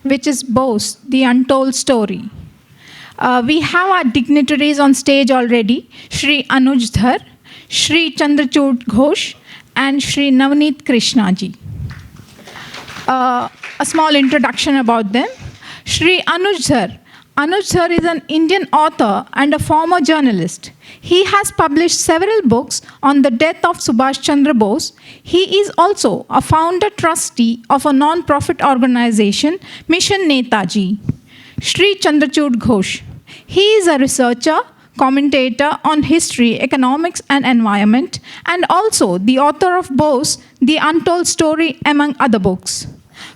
which is Bose, the Untold Story. We have our dignitaries on stage already, Shri Anuj Dhar, Shri Chandrachud Ghosh, and Shri Navneet Krishna ji. A small introduction about them. Shri Anuj Dhar. Anuj Dhar is an Indian author and a former journalist. He has published several books on the death of Subhash Chandra Bose. He is also a founder trustee of a non-profit organization, Mission Netaji. Shri Chandrachud Ghosh. He is a researcher, commentator on history, economics, and environment, and also the author of Bose, The Untold Story, among other books.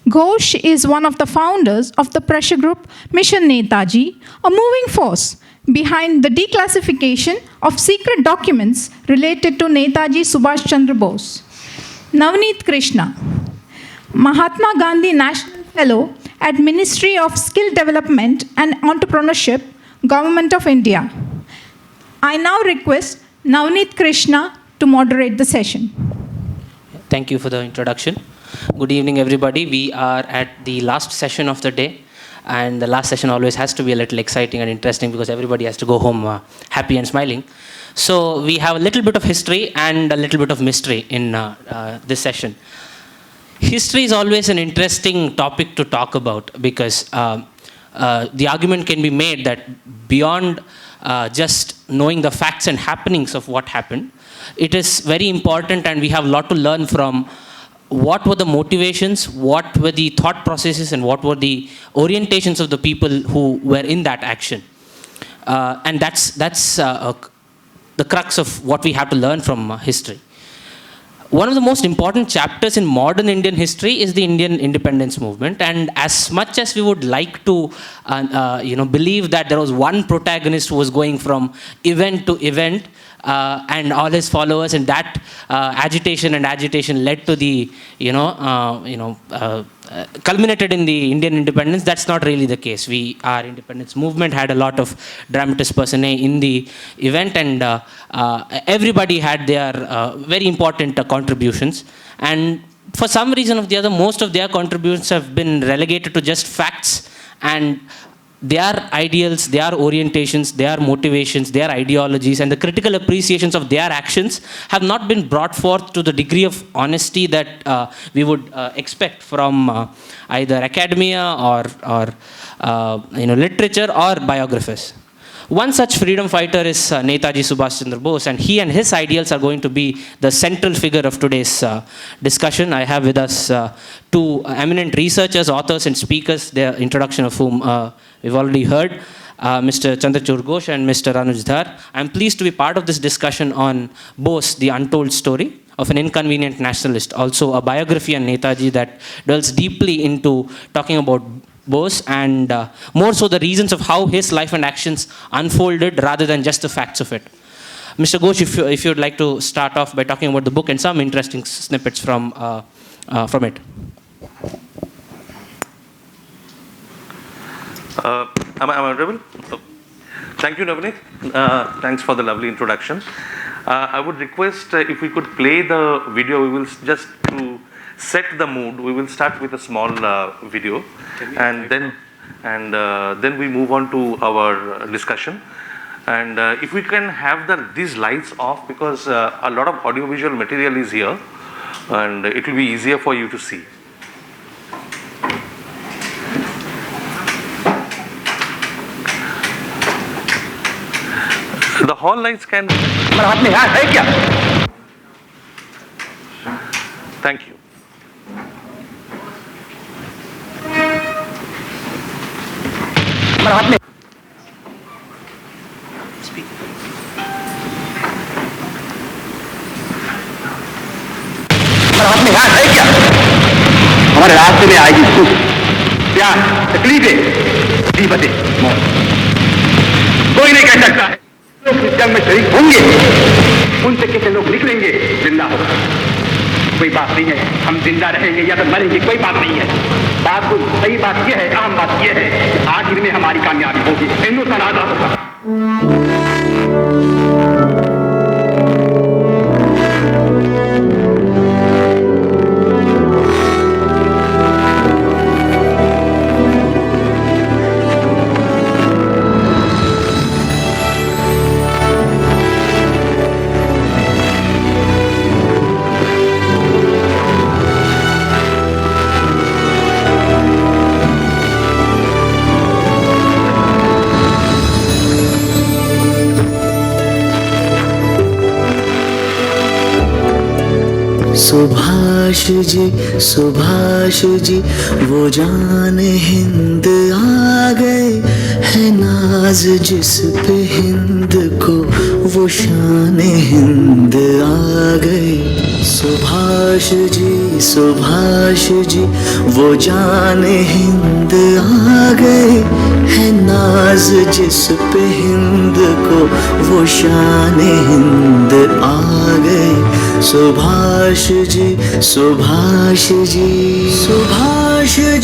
Ghosh is one of the founders of the pressure group Mission Netaji, a moving force behind the declassification of secret documents related to Netaji Subhash Chandra Bose. Navneet Krishna, Mahatma Gandhi National Fellow at Ministry of Skill Development and Entrepreneurship, Government of India. I now request Navneet Krishna to moderate the session. Thank you for the introduction. Good evening, everybody. We are at the last session of the day, and the last session always has to be a little exciting and interesting because everybody has to go home happy and smiling. So we have a little bit of history and a little bit of mystery in this session. History is always an interesting topic to talk about because the argument can be made that beyond just knowing the facts and happenings of what happened, it is very important, and we have a lot to learn from what were the motivations, what were the thought processes, and what were the orientations of the people who were in that action. And that's the crux of what we have to learn from history. One of the most important chapters in modern Indian history is the Indian independence movement. And as much as we would like to believe that there was one protagonist who was going from event to event, and all his followers, and that agitation led to the culminated in the Indian independence. That's not really the case. Our independence movement had a lot of dramatis personae in the event, and everybody had their very important contributions. And for some reason or the other, most of their contributions have been relegated to just facts, and their ideals, their orientations, their motivations, their ideologies, and the critical appreciations of their actions have not been brought forth to the degree of honesty that we would expect from either academia or literature or biographers. One such freedom fighter is Netaji Subhash Chandra Bose, and he and his ideals are going to be the central figure of today's discussion. I have with us two eminent researchers, authors, and speakers, their introduction of whom we've already heard, Mr. Chandrachud Ghosh and Mr. Anuj Dhar. I'm pleased to be part of this discussion on Bose, the Untold Story of an Inconvenient Nationalist, also a biography on Netaji that delves deeply into talking about Bose and more so the reasons of how his life and actions unfolded rather than just the facts of it. Mr. Ghosh, if you'd like to start off by talking about the book and some interesting snippets from it. Am I audible? Thank you, Navneet. Thanks for the lovely introduction. I would request if we could play the video. We will just to set the mood. We will start with a small video, and then we move on to our discussion. And if we can have these lights off, because a lot of audiovisual material is here, and it will be easier for you to see. The hall lights can. Thank you. Speak. हमारे रास्ते में आएगी सुख, प्यार, तकलीफें, मुसीबतें, मौत। कोई नहीं कह सकता है लोग इस जंग में शरीक होंगे, उनसे कितने लोग निकलेंगे जिंदा होगा। कोई बात नहीं है हम जिंदा रहेंगे या तो मरेंगे, कोई बात नहीं है। बात को सही बात यह है, अहम बात यह है कि आखिर में हमारी कामयाबी होगी, हिंदुस्तान आजाद होगा। सुभाष जी वो जान हिंद आ गए, है नाज जिस पे हिंद को वो शान हिंद आ गए। सुभाष जी वो जान हिंद आ गए, है नाज जिस पे हिंद को वो शान हिंद आ गए। सुभाष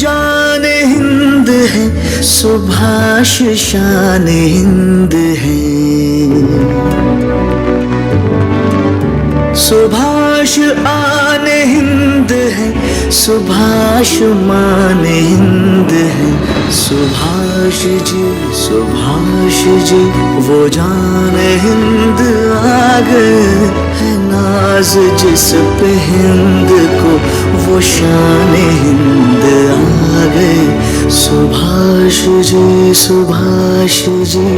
जान हिंद है, सुभाष शान हिंद है। सुभाष आन हिंद है, सुभाष मान हिंद है। सुभाष जी वो जान हिंद आ गए, है नाज जिस पे हिंद को वो शान हिंद आ गए। सुभाष जी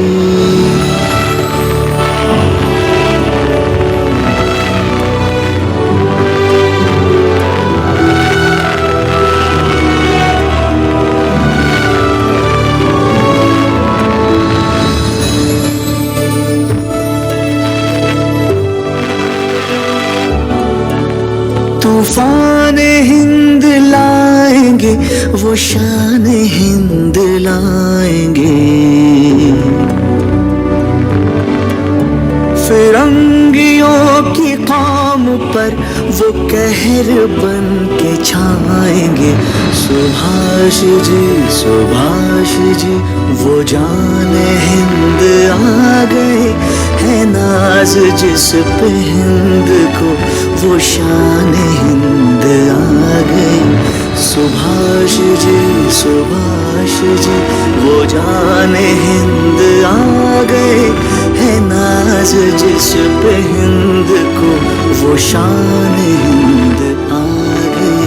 तूफान हिंद लाएंगे, वो शान हिंद लाएंगे। फिरंगियों की कौम पर वो कहर बन के छाएंगे। सुभाष जी वो जान हिंद आ गए, है नाज जिस पे हिंद को वो शान हिंद आ गई। सुभाष जी वो जान हिंद आ गए, है नाज जिस पे हिंद को वो शान हिंद आ गई।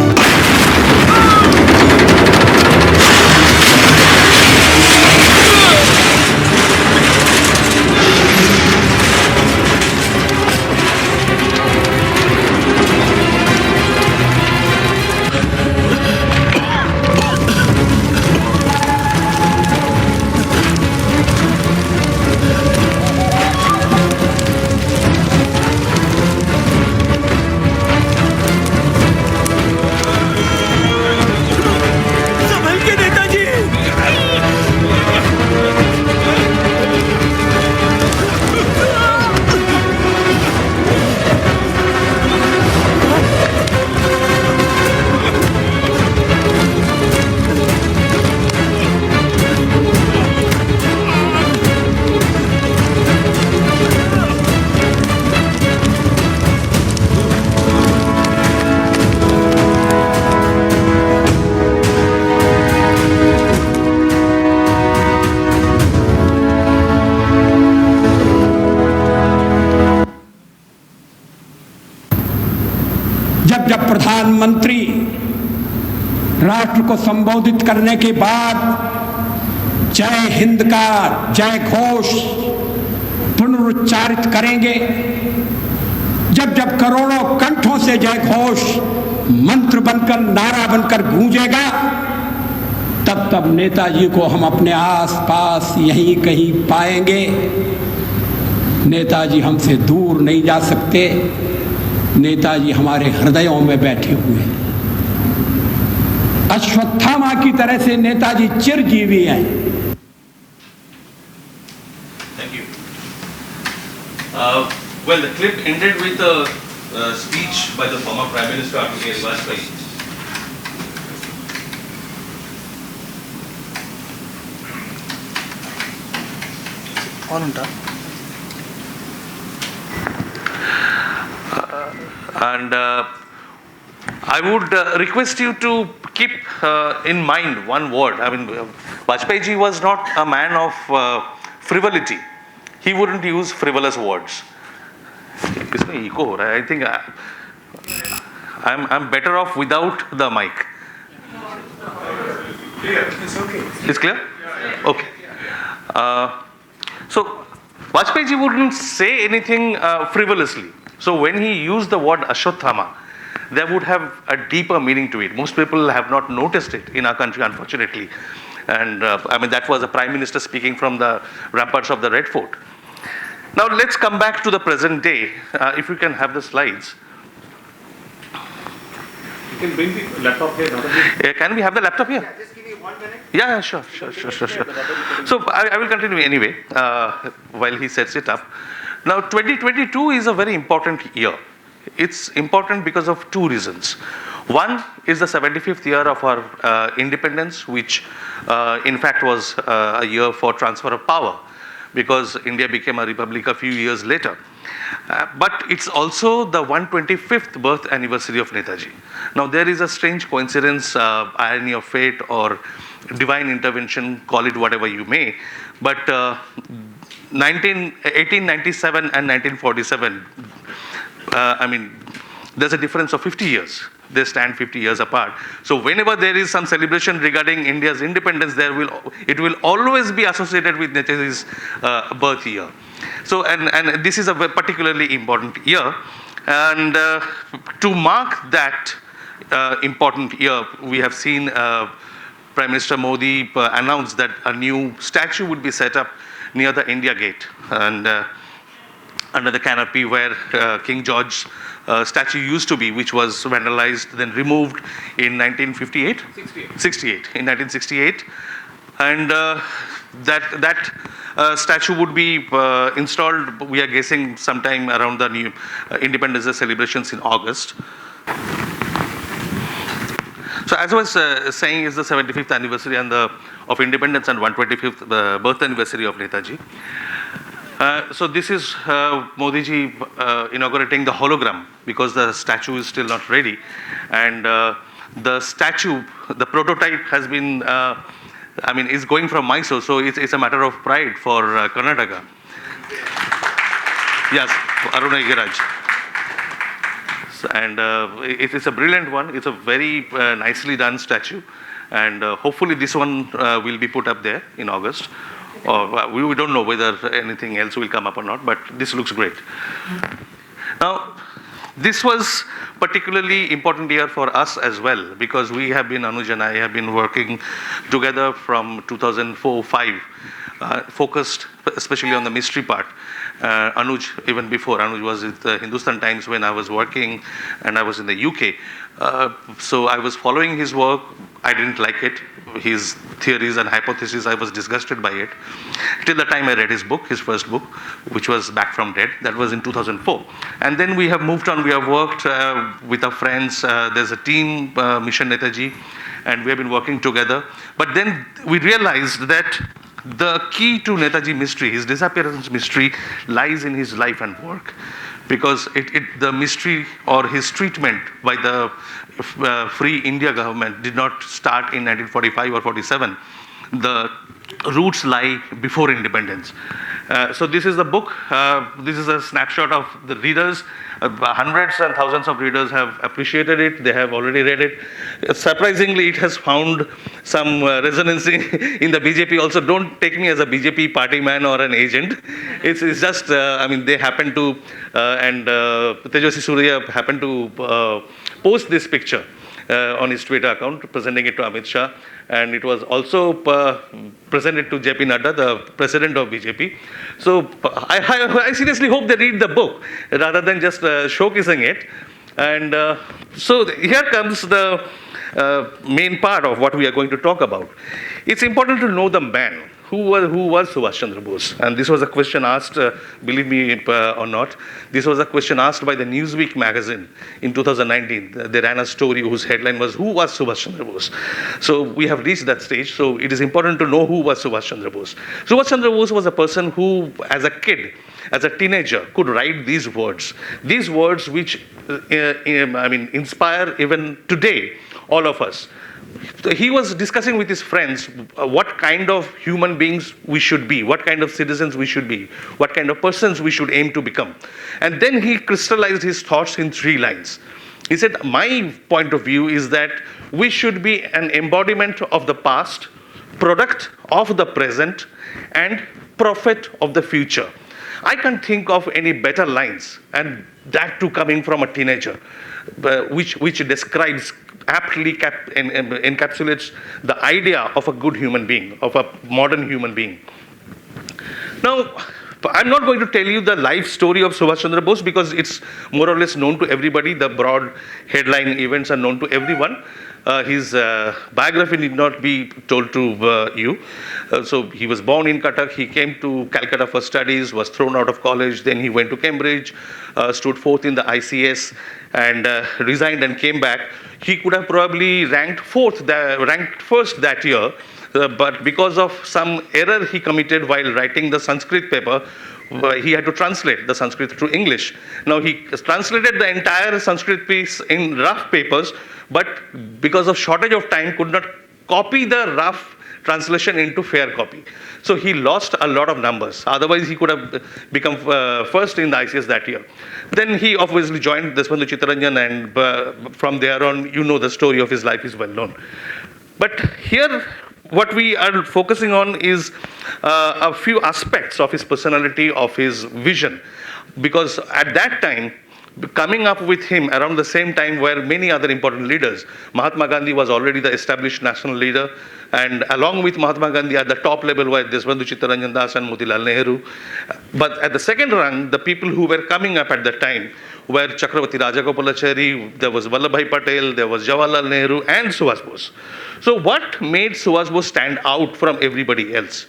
जब प्रधानमंत्री राष्ट्र को संबोधित करने के बाद जय हिंद का जय घोष पुनरुच्चारित करेंगे, जब करोड़ों कंठों से जय घोष मंत्र बनकर नारा बनकर गूंजेगा, तब नेताजी को हम अपने आसपास यहीं कहीं पाएंगे। नेताजी हमसे दूर नहीं जा सकते, नेताजी हमारे हृदयों में बैठे हुए हैं। अश्वत्थामा की तरह से नेताजी चिरजीवी हैं। Thank you. Well, the clip ended with a speech by the former Prime Minister Atal Vajpayee. And I would request you to keep in mind one word. I mean, Vajpayee ji was not a man of frivolity. He wouldn't use frivolous words. इसमें echo हो रहा है. I think I'm better off without the mic. Clear. It's okay. It's clear? Okay. So Vajpayee ji wouldn't say anything frivolously. So when he used the word Ashwatthama, there would have a deeper meaning to it. Most people have not noticed it in our country, unfortunately. And that was a prime minister speaking from the ramparts of the Red Fort. Now let's come back to the present day. If we can have the slides. You can bring the laptop here. Can we have the laptop here? Yeah, just give me 1 minute. Yeah, sure. So I will continue anyway while he sets it up. Now 2022 is a very important year. It's important because of two reasons. One is the 75th year of our independence, which in fact was a year for transfer of power, because India became a republic a few years later. But it's also the 125th birth anniversary of Netaji. Now there is a strange coincidence, irony of fate or divine intervention, call it whatever you may, but 1897 and 1947, there's a difference of 50 years. They stand 50 years apart. So whenever there is some celebration regarding India's independence, it will always be associated with Netaji's birth year. So, and this is a particularly important year. And to mark that important year, we have seen Prime Minister Modi announce that a new statue would be set up near the India Gate, and under the canopy where King George's statue used to be, which was vandalized, then removed in 1958? 68. In 1968. And that statue would be installed, we are guessing, sometime around the new Independence Day celebrations in August. So as I was saying, is the 75th anniversary of independence and 125th birth anniversary of Netaji. So this is Modi ji inaugurating the hologram, because the statue is still not ready. And the statue, the prototype has been, is going from Mysore, so it's a matter of pride for Karnataka. Yes, Aruna Igiraj. And it is a brilliant one. It's a very nicely done statue. And hopefully this one will be put up there in August. We don't know whether anything else will come up or not, but this looks great. Now, this was particularly important year for us as well, because we have been, Anuj and I have been working together from 2004-05, focused especially on the mystery part. Anuj, even before, Anuj was at the Hindustan Times when I was working, and I was in the UK. So I was following his work. I didn't like it. His theories and hypotheses, I was disgusted by it. Till the time I read his book, his first book, which was Back from Dead. That was in 2004. And then we have moved on. We have worked with our friends. There's a team, Mission Netaji, and we have been working together. But then we realized that the key to Netaji mystery, his disappearance mystery, lies in his life and work. Because the mystery or his treatment by the Free India government did not start in 1945 or 47. The roots lie before independence. So this is the book. This is a snapshot of the readers. Hundreds and thousands of readers have appreciated it. They have already read it. Surprisingly, it has found some resonance in the BJP also. Don't take me as a BJP party man or an agent. It's just, they happen to, and Tejosi Surya happened to post this picture on his Twitter account, presenting it to Amit Shah. And it was also presented to JP Nadda, the president of BJP. So I seriously hope they read the book rather than just showcasing it. And so here comes the main part of what we are going to talk about. It's important to know the man. Who was Subhash Chandra Bose? And this was a question asked, believe me or not, this was a question asked by the Newsweek magazine in 2019. They ran a story whose headline was, who was Subhash Chandra Bose? So we have reached that stage, so it is important to know who was Subhash Chandra Bose. Subhash Chandra Bose was a person who, as a kid, as a teenager, could write these words which inspire even today all of us. He was discussing with his friends what kind of human beings we should be, what kind of citizens we should be, what kind of persons we should aim to become. And then he crystallized his thoughts in 3 lines. He said, my point of view is that we should be an embodiment of the past, product of the present, and prophet of the future. I can't think of any better lines, and that too coming from a teenager, which describes aptly encapsulates the idea of a good human being, of a modern human being. Now, I'm not going to tell you the life story of Subhash Chandra Bose because it's more or less known to everybody. The broad headline events are known to everyone. His biography need not be told to you. So he was born in Cuttack. He came to Calcutta for studies, was thrown out of college. Then he went to Cambridge, stood fourth in the ICS, and resigned and came back. He could have probably ranked first that year. But because of some error he committed while writing the Sanskrit paper, he had to translate the Sanskrit to English. Now he translated the entire Sanskrit piece in rough papers, but because of shortage of time could not copy the rough translation into fair copy. So he lost a lot of numbers. Otherwise he could have become first in the ICS that year. Then he obviously joined Deshbandhu Chittaranjan, and from there on, you know, the story of his life is well known. But here, what we are focusing on is a few aspects of his personality, of his vision. Because at that time, coming up with him around the same time were many other important leaders. Mahatma Gandhi was already the established national leader, and along with Mahatma Gandhi at the top level were Deshbandhu Chittaranjan Das and Motilal Nehru. But at the second rung, the people who were coming up at that time were Chakravarti Rajagopalachari, there was Vallabhbhai Patel, there was Jawaharlal Nehru, and Subhash Bose. So what made Subhash Bose stand out from everybody else?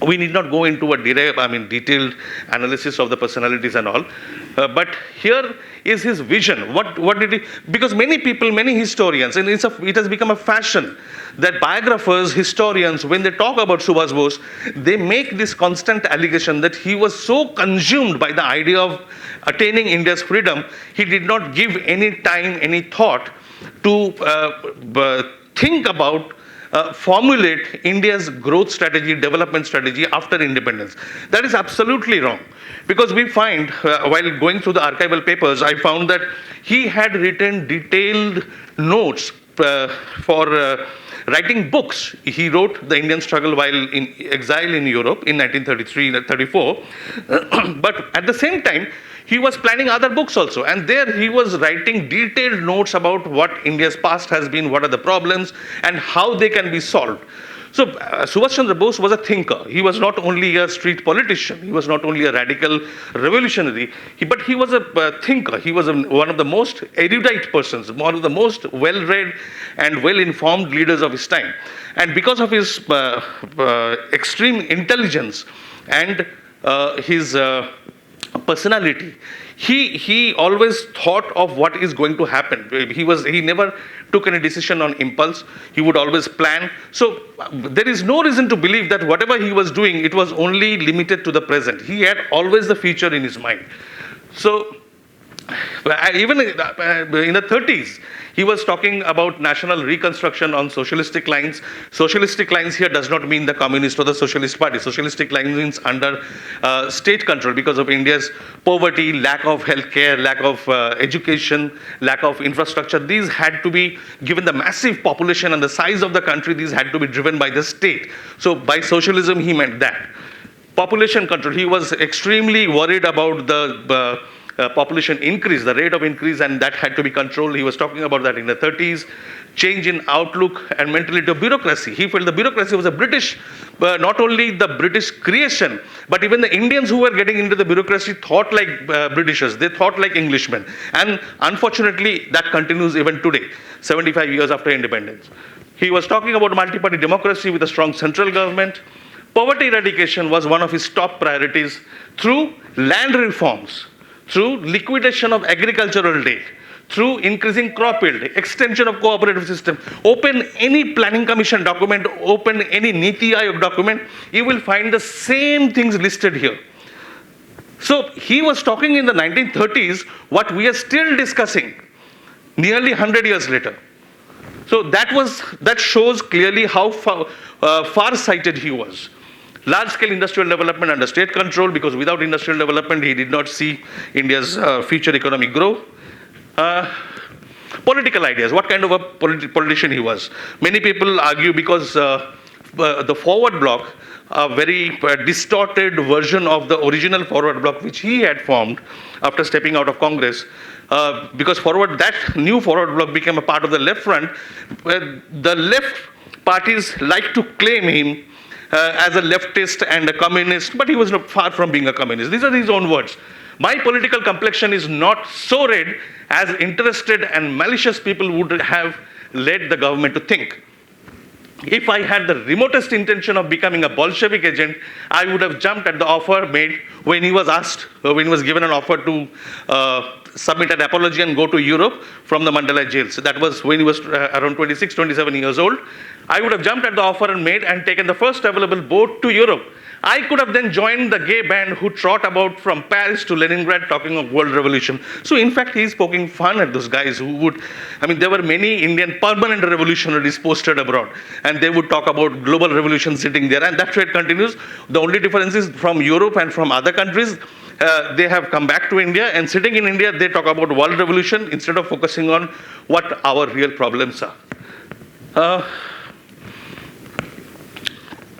We need not go into a detailed analysis of the personalities and all, but here is his vision. What did he? Because many people, many historians, and it has become a fashion that biographers, historians, when they talk about Subhash Bose, they make this constant allegation that he was so consumed by the idea of attaining India's freedom, he did not give any time, any thought to think about formulate India's growth strategy, development strategy after independence. That is absolutely wrong. Because we find, while going through the archival papers, I found that he had written detailed notes for writing books. He wrote The Indian Struggle while in exile in Europe in 1933-34. But at the same time, he was planning other books also, and there he was writing detailed notes about what India's past has been, what are the problems, and how they can be solved. So Subhash Chandra Bose was a thinker. He was not only a street politician, he was not only a radical revolutionary, but he was a thinker. He was one of the most erudite persons, one of the most well-read and well-informed leaders of his time. And because of his extreme intelligence and his personality, he always thought of what is going to happen. He never took any decision on impulse. He would always plan. So there is no reason to believe that whatever he was doing, it was only limited to the present. He had always the future in his mind. So even in the 30s, he was talking about national reconstruction on socialistic lines. Socialistic lines here does not mean the Communist or the Socialist Party. Socialistic lines means under state control because of India's poverty, lack of healthcare, lack of education, lack of infrastructure. These had to be, given the massive population and the size of the country, these had to be driven by the state. So by socialism, he meant that. Population control, he was extremely worried about the population increase, the rate of increase, and that had to be controlled. He was talking about that in the 30s. Change in outlook and mentality of bureaucracy. He felt the bureaucracy was a British, not only the British creation, but even the Indians who were getting into the bureaucracy thought like Britishers. They thought like Englishmen. And unfortunately, that continues even today, 75 years after independence. He was talking about multi-party democracy with a strong central government. Poverty eradication was one of his top priorities through land reforms, through liquidation of agricultural debt, through increasing crop yield, extension of cooperative system. Open any planning commission document, open any Niti Aayog document, you will find the same things listed here. So he was talking in the 1930s what we are still discussing nearly 100 years later. So that shows clearly how far-sighted he was. Large-scale industrial development under state control, because without industrial development, he did not see India's future economic grow. Political ideas, what kind of a politician he was. Many people argue because the forward bloc, a very distorted version of the original forward bloc which he had formed after stepping out of Congress. Because that new forward bloc became a part of the left front, where the left parties like to claim him as a leftist and a communist, but he was far from being a communist. These are his own words. My political complexion is not so red as interested and malicious people would have led the government to think. If I had the remotest intention of becoming a Bolshevik agent, I would have jumped at the offer made when he was given an offer to submit an apology and go to Europe from the Mandalay jails. That was when he was around 26, 27 years old. I would have jumped at the offer and taken the first available boat to Europe. I could have then joined the gay band who trot about from Paris to Leningrad talking of world revolution. So in fact, he's poking fun at those guys who would, there were many Indian permanent revolutionaries posted abroad, and they would talk about global revolution sitting there, and that trade continues. The only difference is from Europe and from other countries, they have come back to India, and sitting in India, they talk about world revolution instead of focusing on what our real problems are.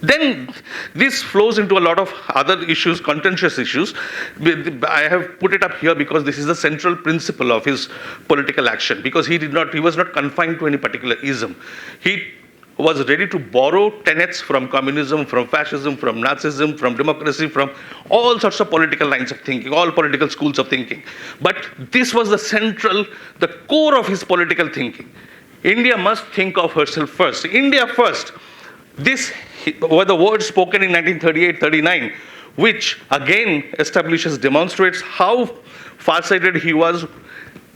Then this flows into a lot of other issues, contentious issues. I have put it up here because this is the central principle of his political action, because he was not confined to any particular ism. He was ready to borrow tenets from communism, from fascism, from Nazism, from democracy, from all sorts of political lines of thinking, all political schools of thinking. But this was the core of his political thinking. India must think of herself first. India first. This were the words spoken in 1938-39, which again demonstrates how far-sighted he was,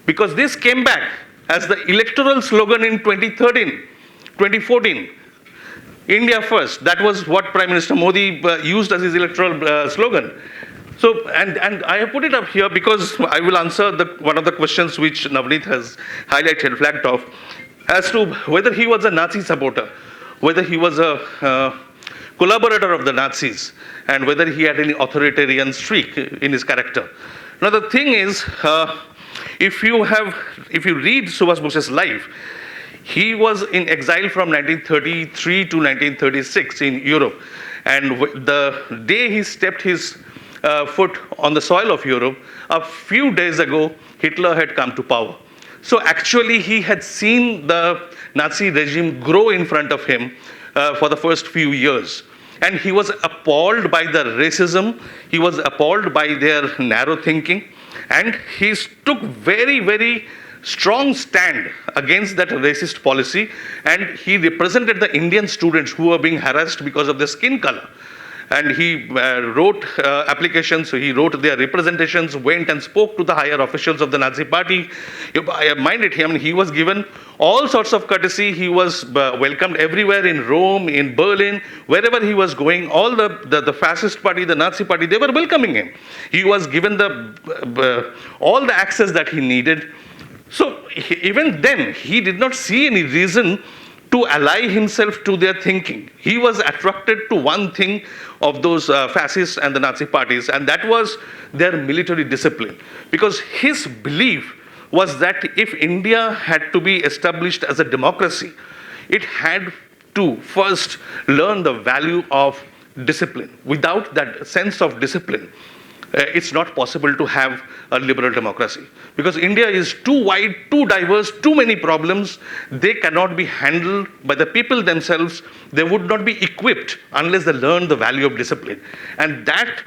because this came back as the electoral slogan in 2014. India first. That was what Prime Minister Modi used as his electoral slogan. So, and I have put it up here because I will answer one of the questions which Navneet has highlighted, flagged off, as to whether he was a Nazi supporter, whether he was a collaborator of the Nazis, and whether he had any authoritarian streak in his character. Now the thing is, if you read Subhash Bose's life, he was in exile from 1933 to 1936 in Europe, and the day he stepped his foot on the soil of Europe, a few days ago, Hitler had come to power. So actually he had seen the Nazi regime grow in front of him for the first few years. And he was appalled by the racism, he was appalled by their narrow thinking, and he took very, very strong stand against that racist policy, and he represented the Indian students who were being harassed because of their skin color. And he wrote applications, so he wrote their representations, went and spoke to the higher officials of the Nazi party. Minded him, he was given all sorts of courtesy. He was welcomed everywhere in Rome, in Berlin, wherever he was going. All the fascist party, the Nazi party, they were welcoming him. He was given all the access that he needed. So even then, he did not see any reason to ally himself to their thinking. He was attracted to one thing of those fascists and the Nazi parties, and that was their military discipline. Because his belief was that if India had to be established as a democracy, it had to first learn the value of discipline. Without that sense of discipline, it's not possible to have a liberal democracy. Because India is too wide, too diverse, too many problems. They cannot be handled by the people themselves. They would not be equipped unless they learn the value of discipline. And that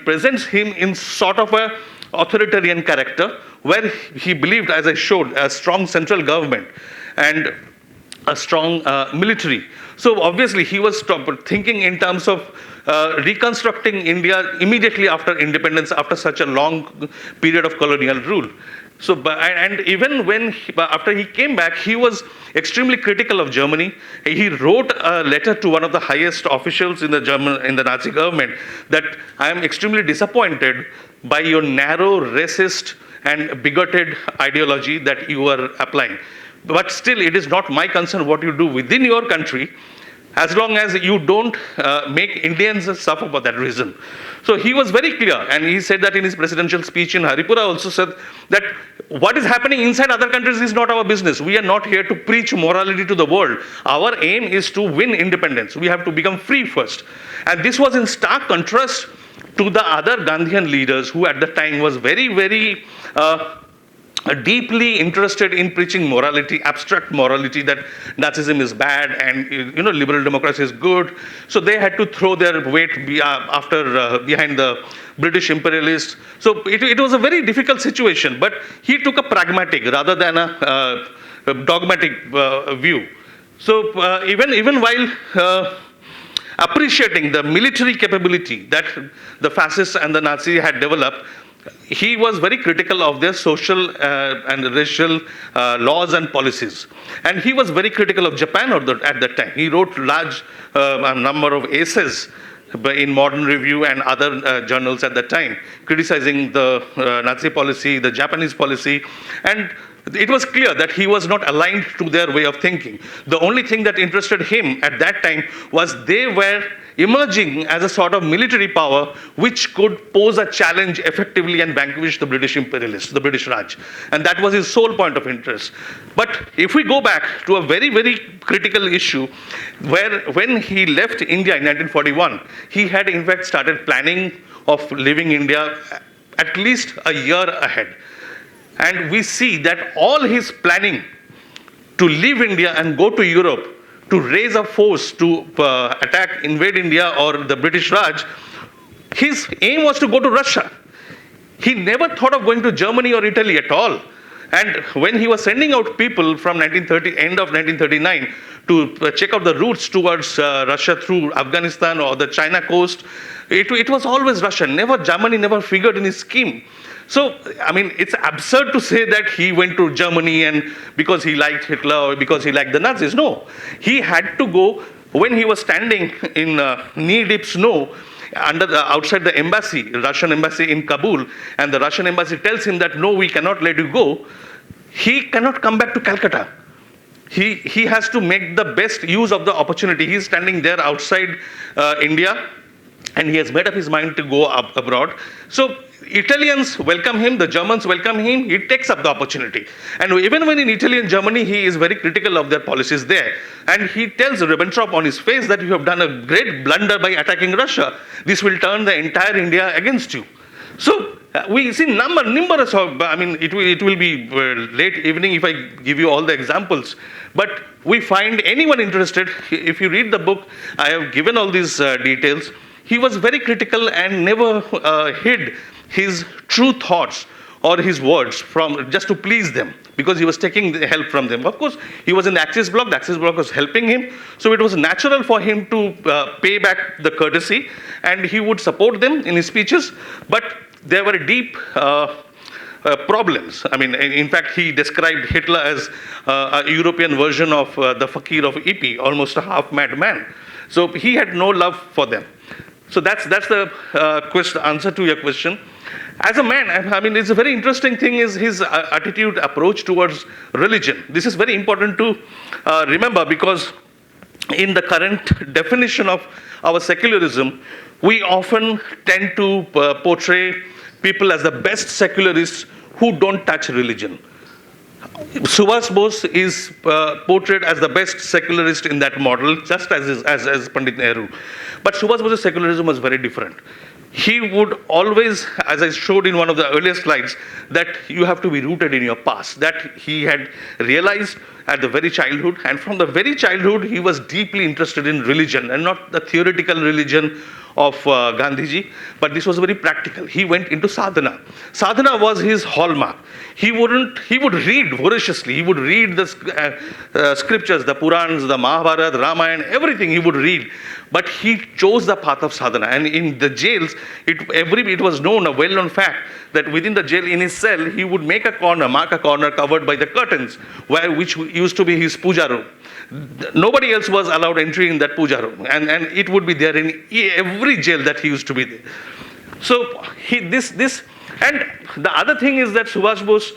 presents him in sort of a authoritarian character, where he believed, as I showed, a strong central government and a strong military. So obviously he was thinking in terms of reconstructing India immediately after independence, after such a long period of colonial rule. So, and even after he came back, he was extremely critical of Germany. He wrote a letter to one of the highest officials in the Nazi government that I am extremely disappointed by your narrow, racist and bigoted ideology that you are applying. But still, it is not my concern what you do within your country. as long as you don't make Indians suffer for that reason. So he was very clear, and he said that in his presidential speech in Haripura also said that what is happening inside other countries is not our business. We are not here to preach morality to the world. Our aim is to win independence. We have to become free first. And this was in stark contrast to the other Gandhian leaders who at the time was very, very deeply interested in preaching morality, abstract morality, that Nazism is bad and liberal democracy is good. So they had to throw their weight behind the British imperialists. So it was a very difficult situation, but he took a pragmatic rather than a dogmatic view. So even while appreciating the military capability that the fascists and the Nazis had developed, he was very critical of their social and racial laws and policies. And he was very critical of Japan at that time. He wrote large number of essays in Modern Review and other journals at that time, criticizing the Nazi policy, the Japanese policy, and it was clear that he was not aligned to their way of thinking. The only thing that interested him at that time was they were emerging as a sort of military power which could pose a challenge effectively and vanquish the British imperialists, the British Raj. And that was his sole point of interest. But if we go back to a very, very critical issue, where when he left India in 1941, he had in fact started planning of leaving India at least a year ahead. And we see that all his planning to leave India and go to Europe to raise a force to invade India or the British Raj, his aim was to go to Russia. He never thought of going to Germany or Italy at all. And when he was sending out people from end of 1939 to check out the routes towards Russia through Afghanistan or the China coast, it was always Russia. Germany never figured in his scheme. So, I mean, it's absurd to say that he went to Germany and because he liked Hitler or because he liked the Nazis. No, he had to go when he was standing in knee-deep snow outside the embassy, Russian embassy in Kabul, and the Russian embassy tells him that, no, we cannot let you go. He cannot come back to Calcutta. He has to make the best use of the opportunity. He's standing there outside India, and he has made up his mind to go abroad. So Italians welcome him, the Germans welcome him, he takes up the opportunity. And even when in Italy and Germany, he is very critical of their policies there. And he tells Ribbentrop on his face that you have done a great blunder by attacking Russia. This will turn the entire India against you. So we see numerous of, I mean, it will be late evening if I give you all the examples. But we find anyone interested, if you read the book, I have given all these details. He was very critical and never hid his true thoughts or his words from just to please them, because he was taking help from them. Of course, he was in the Axis bloc. The Axis bloc was helping him, so it was natural for him to pay back the courtesy, and he would support them in his speeches. But there were deep problems. I mean, in fact, he described Hitler as a European version of the fakir of Ipi, almost a half-mad man. So he had no love for them. So that's the answer to your question. As a man, I mean, it's a very interesting thing is his attitude, approach towards religion. This is very important to remember, because in the current definition of our secularism, we often tend to portray people as the best secularists who don't touch religion. Subhash Bose is portrayed as the best secularist in that model, just as Pandit Nehru. But Subhash Bose's secularism was very different. He would always, as I showed in one of the earlier slides, that you have to be rooted in your past. That he had realized at the very childhood, and from the very childhood he was deeply interested in religion, and not the theoretical religion of Gandhiji, but this was very practical. He went into sadhana. Sadhana was his hallmark. He would read voraciously. He would read the scriptures, the Purans, the Mahabharata, Ramayana, everything he would read. But he chose the path of sadhana. And in the jails, it was known, a well-known fact, that within the jail, in his cell, he would mark a corner covered by the curtains, which used to be his puja room. Nobody else was allowed entry in that puja room, and it would be there in every jail that he used to be there. So and the other thing is that Subhash Bose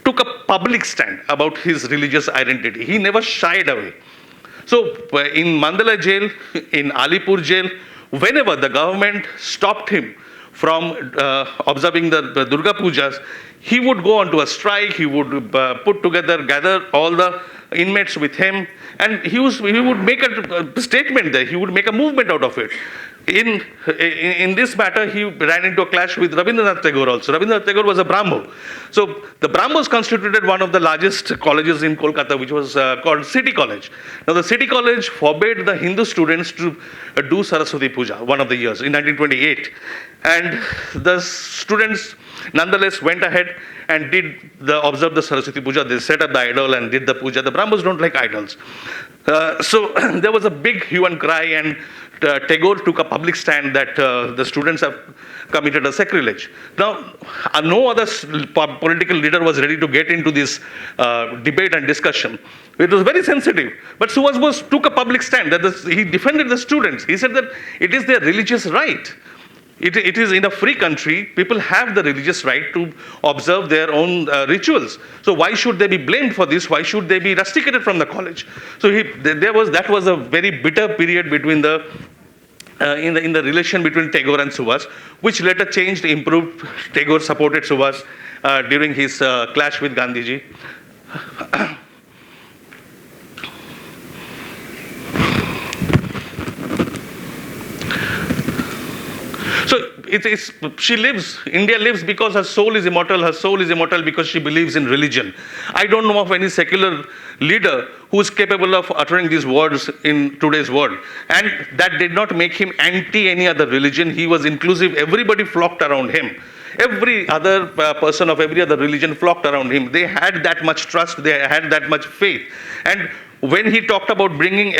took a public stand about his religious identity. He never shied away. So in Mandala jail, in Alipur jail, whenever the government stopped him from observing the Durga Pujas, he would go on to a strike, he would gather all the inmates with him, and he would make a statement there, he would make a movement out of it. In this matter, he ran into a clash with Rabindranath Tagore also. Rabindranath Tagore was a Brahmo. So the Brahmos constituted one of the largest colleges in Kolkata, which was called City College. Now the City College forbade the Hindu students to do Saraswati Puja one of the years in 1928. And the students nonetheless went ahead and observed the Saraswati Puja. They set up the idol and did the puja. The Brahmos don't like idols. So there was a big hue and cry, and Tagore took a public stand that the students have committed a sacrilege. Now, no other political leader was ready to get into this debate and discussion. It was very sensitive. But Subhash Bose took a public stand. He defended the students. He said that it is their religious right. It is in a free country, people have the religious right to observe their own rituals. So why should they be blamed for this? Why should they be rusticated from the college? So that was a very bitter period between in the relation between Tagore and Subhash, which later changed, improved. Tagore supported Subhash during his clash with Gandhiji. So India lives because her soul is immortal. Her soul is immortal because she believes in religion. I don't know of any secular leader who is capable of uttering these words in today's world. And that did not make him anti any other religion. He was inclusive. Everybody flocked around him. Every other person of every other religion flocked around him. They had that much trust. They had that much faith. And when he talked about bringing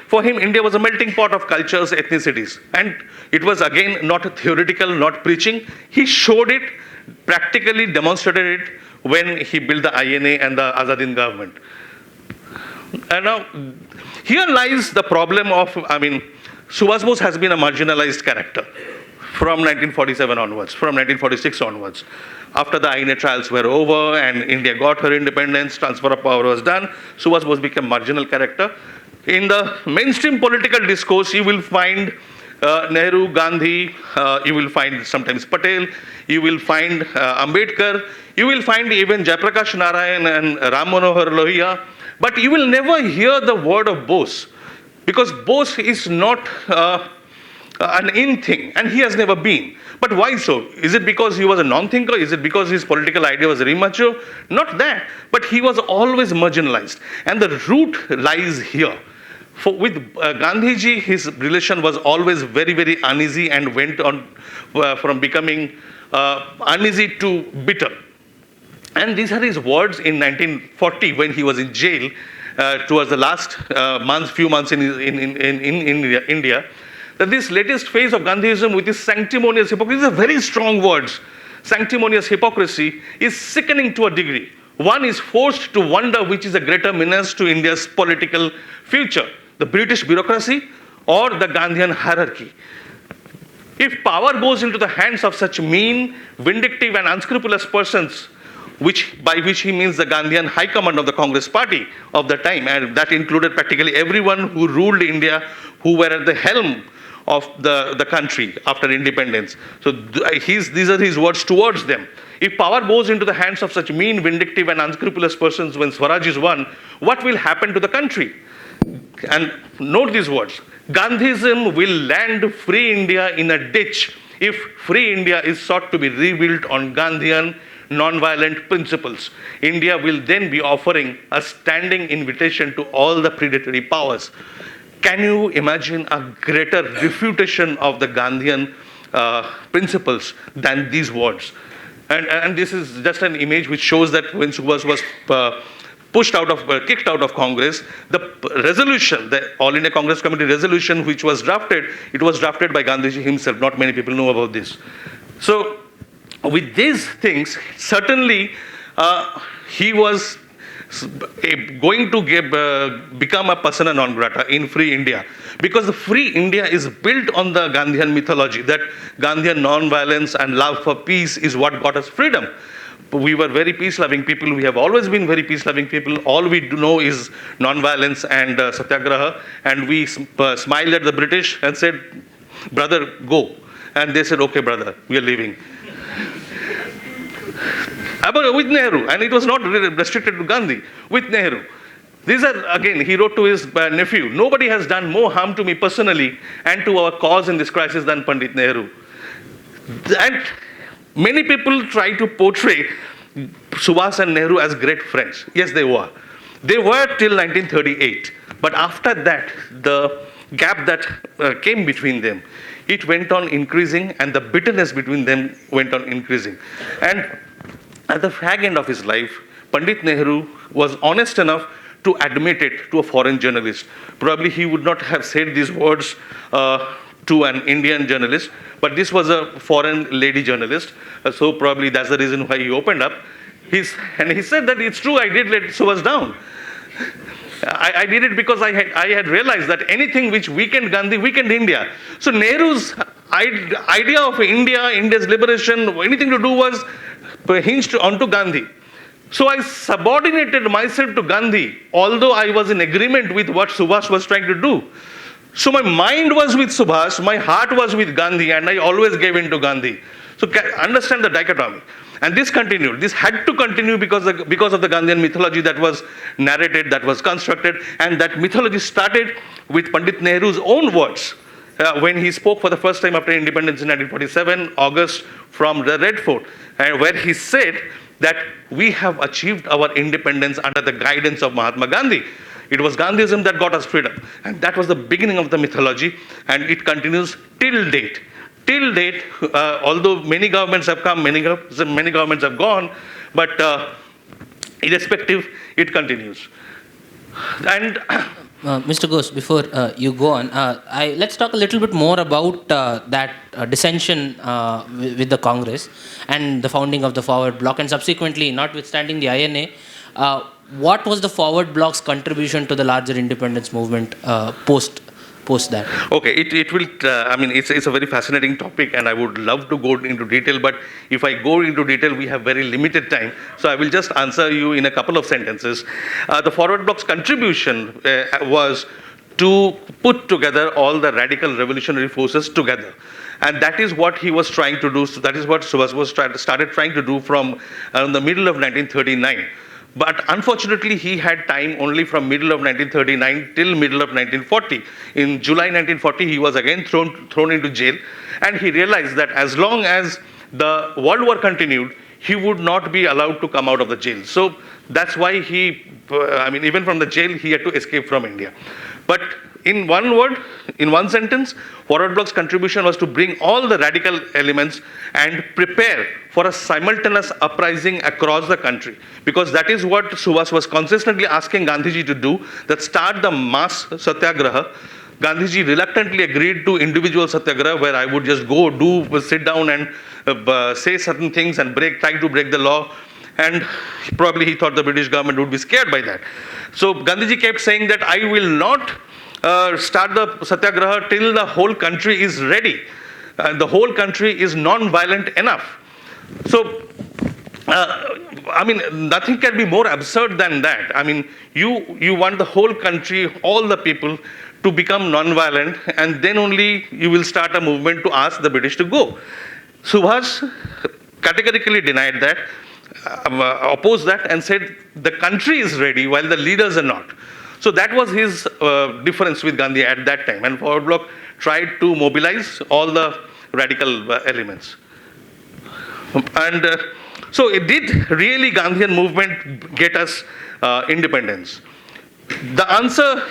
for him, India was a melting pot of cultures, ethnicities. And it was, again, not theoretical, not preaching. He showed it, practically demonstrated it when he built the INA and the Azad Hind government. And now, here lies the problem of, Subhash Bose has been a marginalized character from 1947 onwards, from 1946 onwards. After the INA trials were over and India got her independence, transfer of power was done, Subhash Bose became a marginal character. In the mainstream political discourse, you will find Nehru, Gandhi, you will find sometimes Patel, you will find Ambedkar, you will find even Jayaprakash Narayan and Ram Manohar Lohia, but you will never hear the word of Bose, because Bose is not an in thing, and he has never been. But why so? Is it because he was a non-thinker? Is it because his political idea was immature? Not that, but he was always marginalized. And the root lies here. With Gandhiji, his relation was always very, very uneasy and went on from becoming uneasy to bitter. And these are his words in 1940 when he was in jail towards the last few months in India. That this latest phase of Gandhism with its sanctimonious hypocrisy, these are very strong words. Sanctimonious hypocrisy is sickening to a degree. One is forced to wonder which is a greater menace to India's political future, the British bureaucracy or the Gandhian hierarchy. If power goes into the hands of such mean, vindictive and unscrupulous persons, by which he means the Gandhian high command of the Congress party of the time, and that included practically everyone who ruled India, who were at the helm of the country after independence. So these are his words towards them. If power goes into the hands of such mean, vindictive and unscrupulous persons when Swaraj is won, what will happen to the country? And note these words. Gandhism will land free India in a ditch if free India is sought to be rebuilt on Gandhian non-violent principles. India will then be offering a standing invitation to all the predatory powers. Can you imagine a greater refutation of the Gandhian principles than these words? And this is just an image which shows that when Subhash was kicked out of Congress, the resolution, the All India Congress Committee resolution which was drafted, it was drafted by Gandhiji himself. Not many people know about this. So with these things, certainly he was going to become a persona non grata in free India, because the free India is built on the Gandhian mythology that Gandhian non-violence and love for peace is what got us freedom. we were very peace-loving people. We have always been very peace-loving people. All we do know is non-violence and satyagraha. And we smiled at the British and said, brother, go. And they said, okay, brother, we are leaving. But with Nehru, and it was not restricted to Gandhi, with Nehru. These are, again, he wrote to his nephew, nobody has done more harm to me personally and to our cause in this crisis than Pandit Nehru. And many people try to portray Subhas and Nehru as great friends. Yes, they were. They were till 1938. But after that, the gap that came between them, it went on increasing, and the bitterness between them went on increasing. And at the fag end of his life, Pandit Nehru was honest enough to admit it to a foreign journalist. Probably he would not have said these words to an Indian journalist, but this was a foreign lady journalist, so probably that's the reason why he opened up. And he said that it's true, I did let Subhas down. I did it because I had realized that anything which weakened Gandhi weakened India. So Nehru's idea of India, India's liberation, anything to do was hinged onto Gandhi. So I subordinated myself to Gandhi, although I was in agreement with what Subhas was trying to do. So my mind was with Subhas, my heart was with Gandhi, and I always gave in to Gandhi. So understand the dichotomy. And this continued. This had to continue because of the Gandhian mythology that was narrated, that was constructed, and that mythology started with Pandit Nehru's own words when he spoke for the first time after independence in 1947, August, from the Red Fort, where he said that we have achieved our independence under the guidance of Mahatma Gandhi. It was Gandhism that got us freedom. And that was the beginning of the mythology, and it continues till date. Till date, although many governments have come, many governments have gone, but irrespective, it continues. And Mr. Ghosh, before you go on, let's talk a little bit more about that dissension with the Congress and the founding of the Forward Bloc, and subsequently, notwithstanding the INA, what was the Forward Bloc's contribution to the larger independence movement post that? Okay, it will, it's a very fascinating topic, and I would love to go into detail, but if I go into detail, we have very limited time, so I will just answer you in a couple of sentences. The Forward Bloc's contribution was to put together all the radical revolutionary forces together. And that is what he was trying to do. So that is what Subhas was started trying to do from the middle of 1939. But unfortunately, he had time only from middle of 1939 till middle of 1940. In July 1940, he was again thrown into jail. And he realized that as long as the World War continued, he would not be allowed to come out of the jail. So that's why even from the jail, he had to escape from India. But in one word, in one sentence, Forward Bloc's contribution was to bring all the radical elements and prepare for a simultaneous uprising across the country. Because that is what Subhas was consistently asking Gandhiji to do, that start the mass satyagraha. Gandhiji reluctantly agreed to individual satyagraha, where I would just sit down and say certain things and try to break the law. And probably he thought the British government would be scared by that. So Gandhiji kept saying that I will not start the satyagraha till the whole country is ready. The whole country is non-violent enough. So, nothing can be more absurd than that. You want the whole country, all the people, to become non-violent, and then only you will start a movement to ask the British to go. Subhas categorically denied that, opposed that, and said the country is ready while the leaders are not. So that was his difference with Gandhi at that time, and Forward Bloc tried to mobilize all the radical elements. And so it did really Gandhian movement get us independence? The answer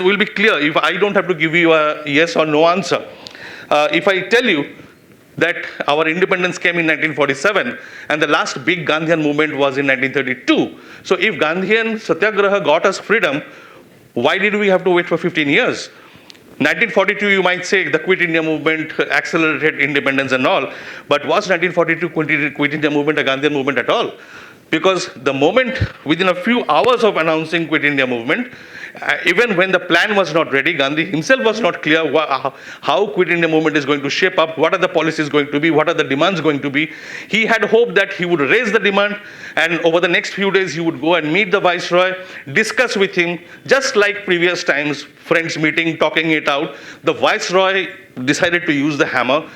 will be clear if I don't have to give you a yes or no answer. If I tell you that our independence came in 1947 and the last big Gandhian movement was in 1932. So if Gandhian Satyagraha got us freedom, why did we have to wait for 15 years? 1942, you might say the Quit India movement accelerated independence and all, but was 1942 Quit India movement a Gandhian movement at all? Because the moment, within a few hours of announcing Quit India movement, even when the plan was not ready, Gandhi himself was not clear how Quit India movement is going to shape up, what are the policies going to be, what are the demands going to be. He had hoped that he would raise the demand, and over the next few days he would go and meet the Viceroy, discuss with him, just like previous times, friends meeting, talking it out. The Viceroy decided to use the hammer,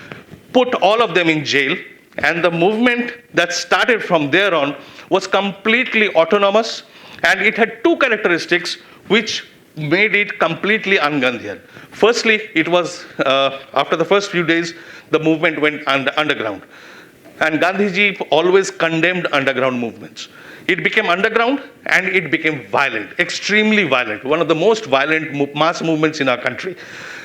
put all of them in jail, and the movement that started from there on was completely autonomous, and it had two characteristics which made it completely un-Gandhian. Firstly, it was, after the first few days, the movement went underground. And Gandhiji always condemned underground movements. It became underground and it became violent, extremely violent, one of the most violent mass movements in our country.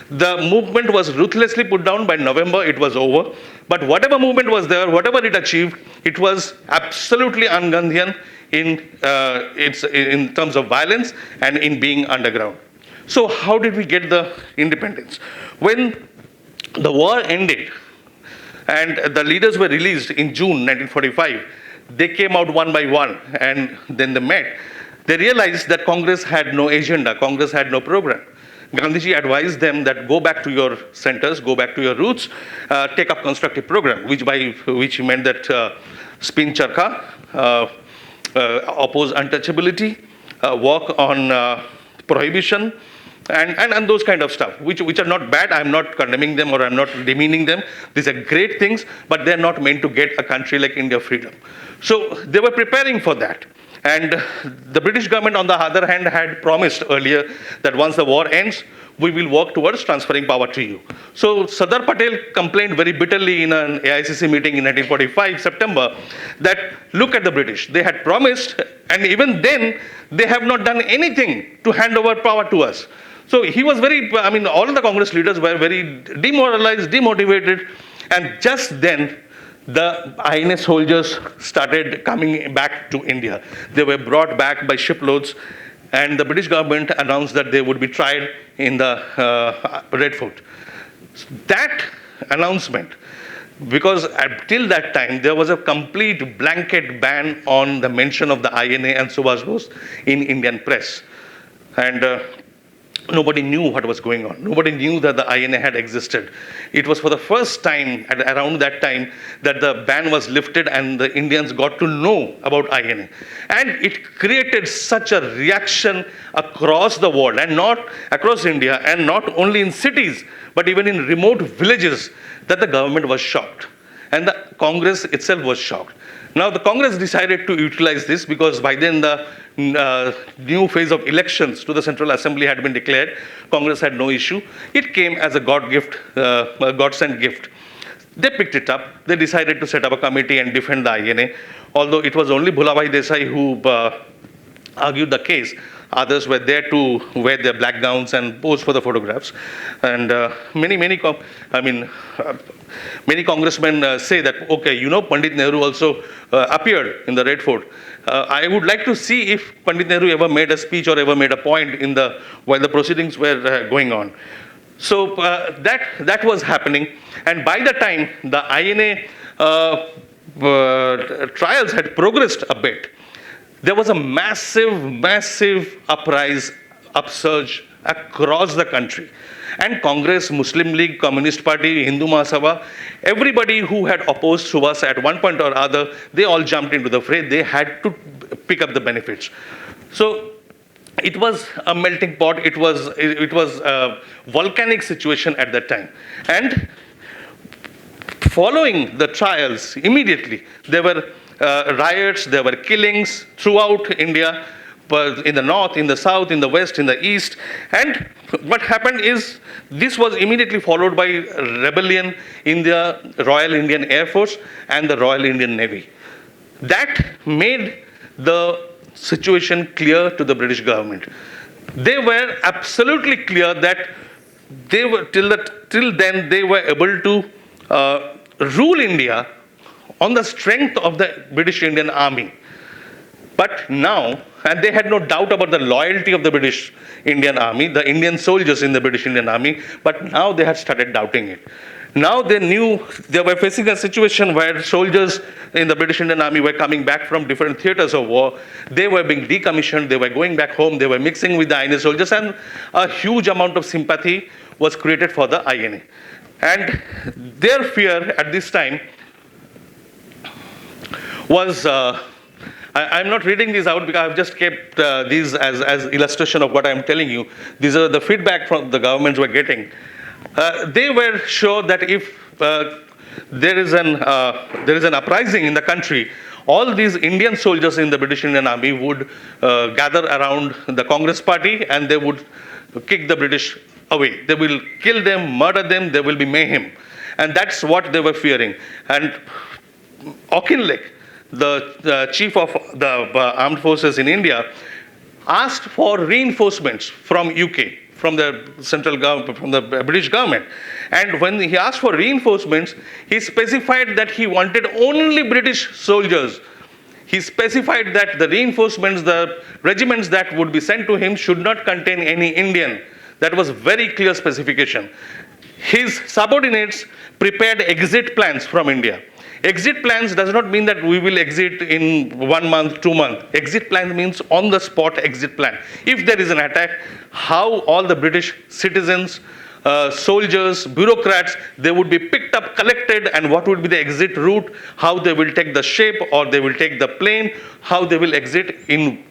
The movement was ruthlessly put down. By November, it was over. But whatever movement was there, whatever it achieved, it was absolutely un-Gandhian in terms of violence and in being underground. So how did we get the independence? When the war ended and the leaders were released in June 1945, they came out one by one and then they met. They realized that Congress had no agenda, Congress had no program. Gandhiji advised them that go back to your centers, go back to your roots, take up constructive program, which meant that spin charkha, oppose untouchability, work on prohibition, and those kind of stuff, which are not bad. I'm not condemning them or I'm not demeaning them. These are great things, but they're not meant to get a country like India freedom. So they were preparing for that. And the British government, on the other hand, had promised earlier that once the war ends, we will work towards transferring power to you. So Sardar Patel complained very bitterly in an AICC meeting in 1945, September, that look at the British. They had promised, and even then, they have not done anything to hand over power to us. So he was all the Congress leaders were very demoralized, demotivated, and just then, the INA soldiers started coming back to India. They were brought back by shiploads, and the British government announced that they would be tried in the Red Fort. That announcement, because till that time there was a complete blanket ban on the mention of the INA and Subhash Bose in Indian press. And nobody knew what was going on. Nobody knew that the INA had existed. It was for the first time around that time that the ban was lifted and the Indians got to know about INA. And it created such a reaction across the world, and not across India, and not only in cities, but even in remote villages, that the government was shocked. And the Congress itself was shocked. Now, the Congress decided to utilize this because by then the new phase of elections to the Central Assembly had been declared. Congress had no issue. It came as a God-sent gift. They picked it up. They decided to set up a committee and defend the INA, although it was only Bhulabhai Desai who argued the case. Others were there to wear their black gowns and pose for the photographs. And many congressmen say that, okay, Pandit Nehru also appeared in the Red Fort. I would like to see if Pandit Nehru ever made a speech or ever made a point while the proceedings were going on. So that was happening. And by the time the INA trials had progressed a bit, there was a massive upsurge across the country. And Congress, Muslim League, Communist Party, Hindu Mahasabha, everybody who had opposed Subhas at one point or other, they all jumped into the fray. They had to pick up the benefits. So it was a melting pot. It was a volcanic situation at that time. And following the trials, immediately, there were riots, there were killings throughout India, in the north, in the south, in the west, in the east. And what happened is, this was immediately followed by rebellion in the Royal Indian Air Force and the Royal Indian Navy. That made the situation clear to the British government. They were absolutely clear that they were, till then, they were able to rule India on the strength of the British Indian Army. But now, and they had no doubt about the loyalty of the British Indian Army, the Indian soldiers in the British Indian Army, but now they had started doubting it. Now they knew they were facing a situation where soldiers in the British Indian Army were coming back from different theaters of war. They were being decommissioned, they were going back home, they were mixing with the INA soldiers, and a huge amount of sympathy was created for the INA. And their fear at this time was, I'm not reading these out because I've just kept these as illustration of what I'm telling you. These are the feedback from the governments were getting. They were sure that if there is an uprising in the country, all these Indian soldiers in the British Indian Army would gather around the Congress party and they would kick the British away. They will kill them, murder them, there will be mayhem. And that's what they were fearing. And Auchinleck, the chief of the armed forces in India, asked for reinforcements from UK, from the central government, from the British government. And when he asked for reinforcements, he specified that he wanted only British soldiers. He specified that the reinforcements, the regiments that would be sent to him should not contain any Indian. That was very clear specification. His subordinates prepared exit plans from India. Exit plans does not mean that we will exit in 1 month, 2 months. Exit plan means on the spot exit plan. If there is an attack, how all the British citizens, soldiers, bureaucrats, they would be picked up, collected, and what would be the exit route, how they will take the ship or they will take the plane, how they will exit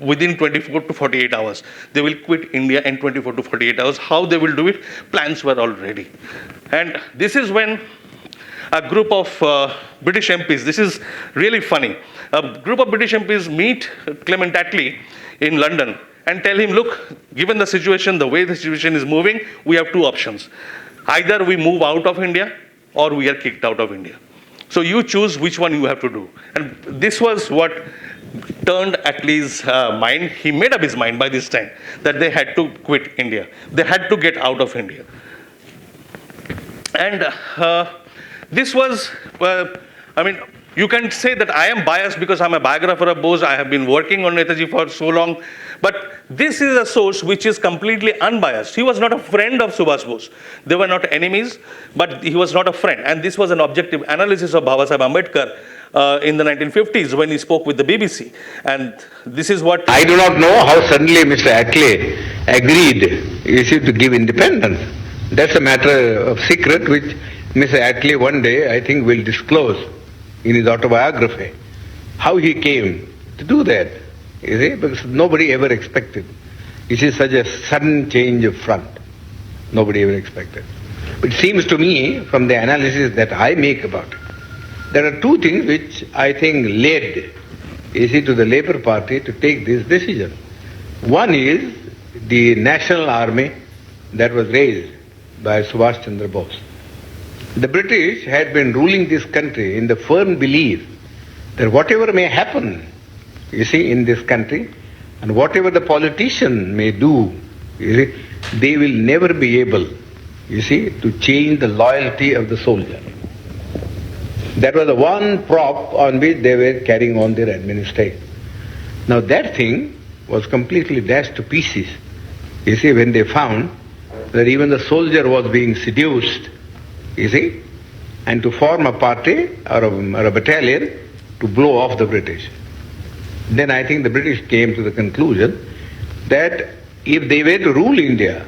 within 24 to 48 hours. They will quit India in 24 to 48 hours. How they will do it, plans were all ready. And this is when a group of British MPs, this is really funny, a group of British MPs meet Clement Attlee in London and tell him, look, given the situation, the way the situation is moving, we have two options. Either we move out of India or we are kicked out of India. So you choose which one you have to do. And this was what turned Attlee's mind. He made up his mind by this time that they had to quit India. They had to get out of India. And this was, you can say that I am biased because I'm a biographer of Bose. I have been working on Netaji for so long. But this is a source which is completely unbiased. He was not a friend of Subhash Bose. They were not enemies, but he was not a friend. And this was an objective analysis of Babasaheb Ambedkar in the 1950s when he spoke with the BBC. And this is what... I do not know how suddenly Mr. Attlee agreed, to give independence. That's a matter of secret which Mr. Attlee one day, I think, will disclose in his autobiography. How he came to do that, because nobody ever expected. It is such a sudden change of front. Nobody ever expected. But it seems to me, from the analysis that I make about it, there are two things which I think led, to the Labour Party to take this decision. One is the national army that was raised by Subhash Chandra Bose. The British had been ruling this country in the firm belief that whatever may happen, in this country, and whatever the politician may do, they will never be able, to change the loyalty of the soldier. That was the one prop on which they were carrying on their administration. Now that thing was completely dashed to pieces, when they found that even the soldier was being seduced, and to form a party or a battalion to blow off the British. Then I think the British came to the conclusion that if they were to rule India,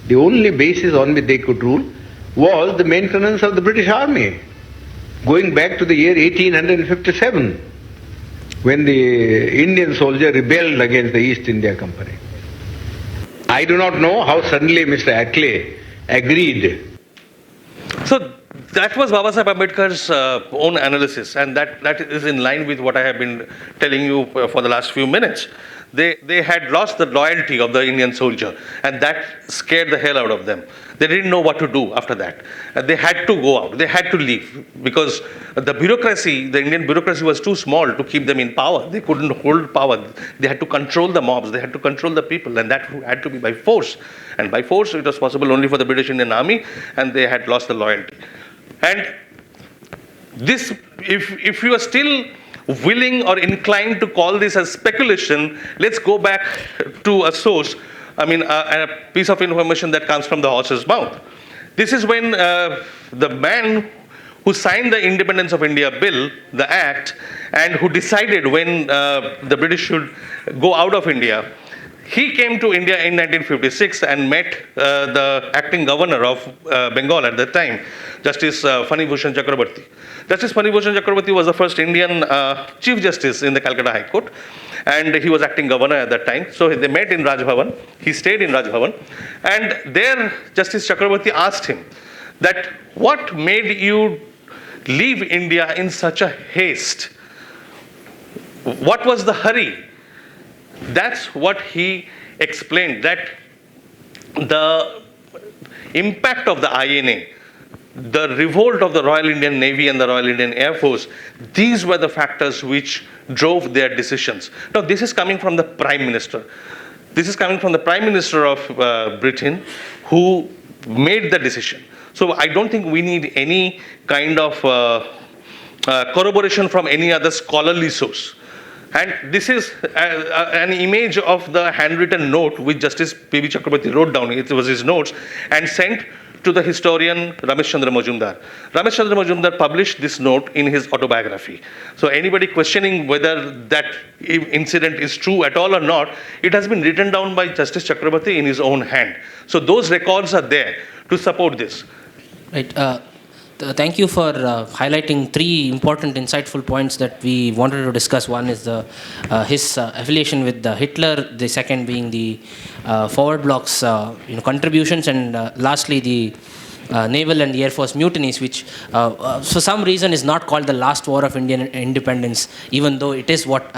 the only basis on which they could rule was the maintenance of the British Army, going back to the year 1857, when the Indian soldier rebelled against the East India Company. I do not know how suddenly Mr. Attlee agreed. So that was Babasaheb Ambedkar's own analysis, and that is in line with what I have been telling you for the last few minutes. They had lost the loyalty of the Indian soldier, and that scared the hell out of them. They didn't know what to do after that. They had to go out. They had to leave because the bureaucracy, the Indian bureaucracy was too small to keep them in power. They couldn't hold power. They had to control the mobs. They had to control the people, and that had to be by force. And by force, it was possible only for the British Indian Army, and they had lost the loyalty. And this, if you are still willing or inclined to call this as speculation, let's go back to a source, a piece of information that comes from the horse's mouth. This is when the man who signed the Independence of India Bill, the Act, and who decided when the British should go out of India, he came to India in 1956 and met the acting governor of Bengal at that time, Justice Fani Bhushan Chakrabarti. Justice Fani Bhushan Chakrabarti was the first Indian Chief Justice in the Calcutta High Court, and he was acting governor at that time. So they met in Raj Bhavan. He stayed in Raj Bhavan, and there Justice Chakrabarti asked him that what made you leave India in such a haste? What was the hurry? That's what he explained, that the impact of the INA, the revolt of the Royal Indian Navy and the Royal Indian Air Force, these were the factors which drove their decisions. Now, this is coming from the Prime Minister. This is coming from the Prime Minister of Britain, who made the decision. So I don't think we need any kind of corroboration from any other scholarly source. And this is an image of the handwritten note which Justice P.B. Chakrabarti wrote down. It was his notes and sent to the historian Ramesh Chandra Majumdar. Ramesh Chandra Majumdar published this note in his autobiography. So anybody questioning whether that incident is true at all or not, it has been written down by Justice Chakrabarti in his own hand. So those records are there to support this. Right. Thank you for highlighting three important, insightful points that we wanted to discuss. One is his affiliation with Hitler. The second being the forward block's contributions, and lastly the naval and the air force mutinies, which for some reason is not called the last war of Indian independence, even though it is what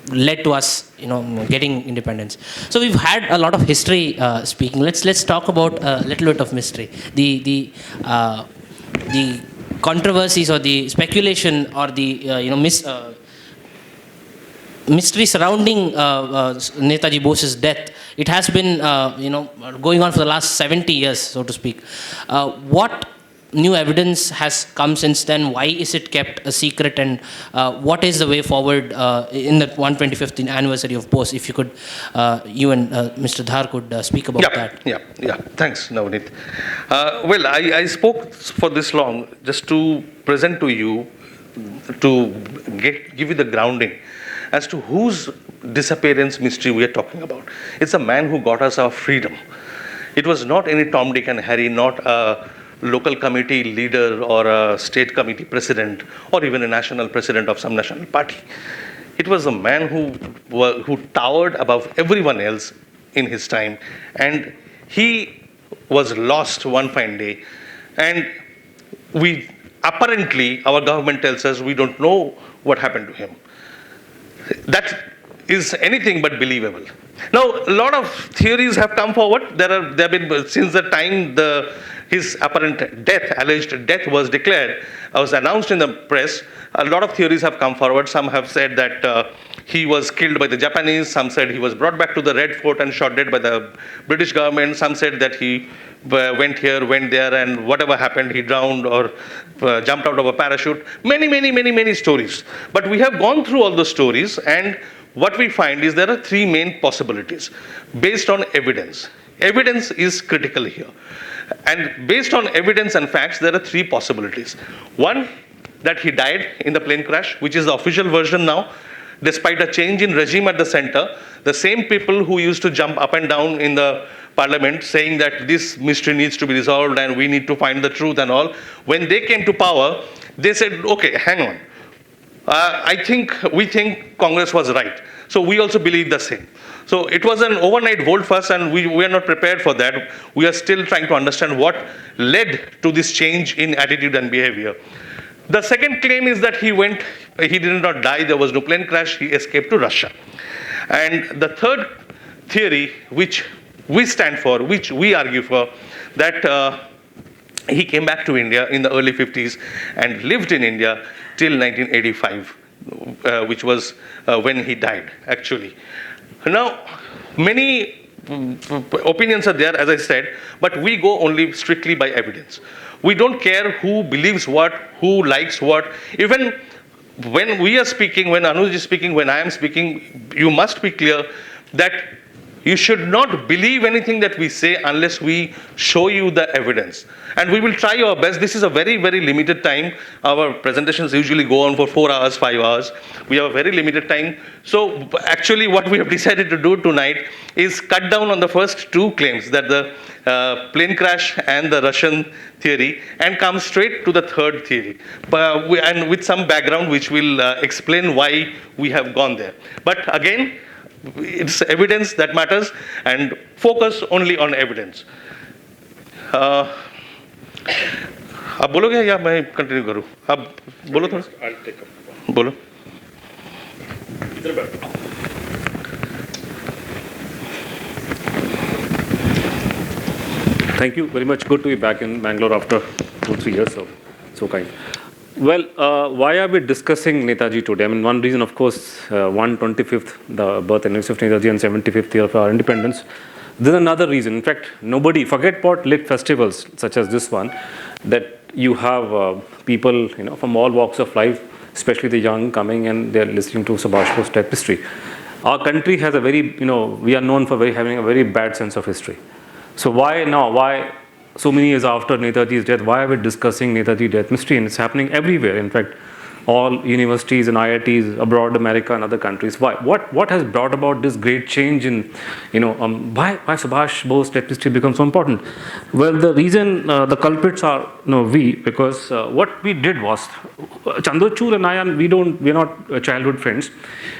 led to us getting independence. So we've had a lot of history speaking. Let's talk about a little bit of mystery. The controversies or the speculation or the mystery surrounding Netaji Bose's death. It has been going on for the last 70 years, so to speak. What new evidence has come since then? Why is it kept a secret? And what is the way forward in the 125th anniversary of Bose? If you could, you and Mr. Dhar could speak about that. Yeah. Thanks, Navneet. Well, I spoke for this long just to present to you, to give you the grounding as to whose disappearance mystery we are talking about. It's a man who got us our freedom. It was not any Tom, Dick and Harry, not a local committee leader or a state committee president or even a national president of some national party. It was a man who towered above everyone else in his time, and he was lost one fine day, and apparently our government tells us we don't know what happened to him. That is anything but believable. Now, a lot of theories have come forward. There have been, since the time his apparent death, alleged death was declared, was announced in the press, a lot of theories have come forward. Some have said that he was killed by the Japanese. Some said he was brought back to the Red Fort and shot dead by the British government. Some said that he went here, went there, and whatever happened, he drowned or jumped out of a parachute. Many stories. But we have gone through all the stories, and what we find is there are three main possibilities based on evidence. Evidence is critical here. And based on evidence and facts, there are three possibilities. One, that he died in the plane crash, which is the official version now. Despite a change in regime at the center, the same people who used to jump up and down in the parliament saying that this mystery needs to be resolved and we need to find the truth and all, when they came to power, they said, okay, hang on. We think Congress was right. So we also believe the same. So it was an overnight volte-face, and we are not prepared for that. We are still trying to understand what led to this change in attitude and behavior. The second claim is that he did not die, there was no plane crash, he escaped to Russia. And the third theory, which we stand for, which we argue for, that he came back to India in the early 50s and lived in India till 1985, which was when he died, actually. Now, many opinions are there, as I said, but we go only strictly by evidence. We don't care who believes what, who likes what. Even when we are speaking, when Anuj is speaking, when I am speaking, you must be clear that You should not believe anything that we say unless we show you the evidence. And we will try our best. This is a very, very limited time. Our presentations usually go on for 4 hours, 5 hours. We have a very limited time. So actually what we have decided to do tonight is cut down on the first two claims, that the plane crash and the Russian theory, and come straight to the third theory. And with some background which will explain why we have gone there. But again, it's evidence that matters, and focus only on evidence. आप बोलोगे या मैं continue करूँ? आप बोलो थोड़ा. I'll take up. बोलो. इधर बैठो. Thank you very much. Good to be back in Mangalore after 2-3 years. So kind. Well, why are we discussing Netaji today? I mean, one reason, of course, 125th, the birth anniversary of Netaji, and 75th year of our independence. There's another reason. In fact, nobody, forget about lit festivals such as this one, that you have people, from all walks of life, especially the young, coming and they're listening to Subhash Bose type history. Our country has a very, we are known for having a very bad sense of history. So why now? Why so many years after Netaji's death, why are we discussing Netaji's death mystery? And it's happening everywhere. In fact, all universities and IITs abroad, America and other countries. Why? What has brought about this great change in, why Subhash Bose death mystery becomes so important? Well, the reason, the culprits are we, because what we did was, Chandrachud and I, we're not childhood friends.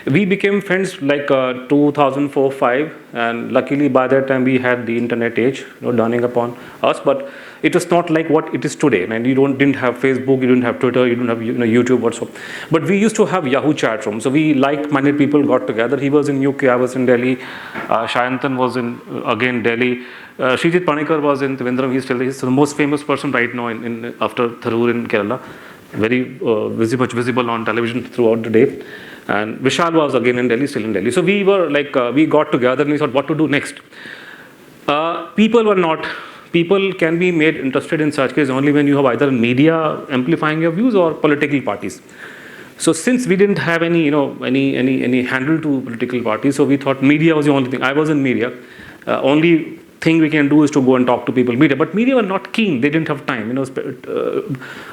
We became friends like 2004-05, and luckily by that time we had the internet age dawning upon us. But it was not like what it is today. And you didn't have Facebook, you didn't have Twitter, you didn't have YouTube, whatsoever. But we used to have Yahoo chat room. So we like-minded people got together. He was in UK, I was in Delhi. Shayantan was in again Delhi. Srijit Panikar was in Trivandrum. He's the most famous person right now after Tharoor in Kerala. Very much visible on television throughout the day. And Vishal was again in Delhi, still in Delhi. So we were like, we got together and we thought what to do next. People can be made interested in such cases only when you have either media amplifying your views or political parties. So since we didn't have any handle to political parties, so we thought media was the only thing. I was in media. Only thing we can do is to go and talk to people. But media were not keen. They didn't have time.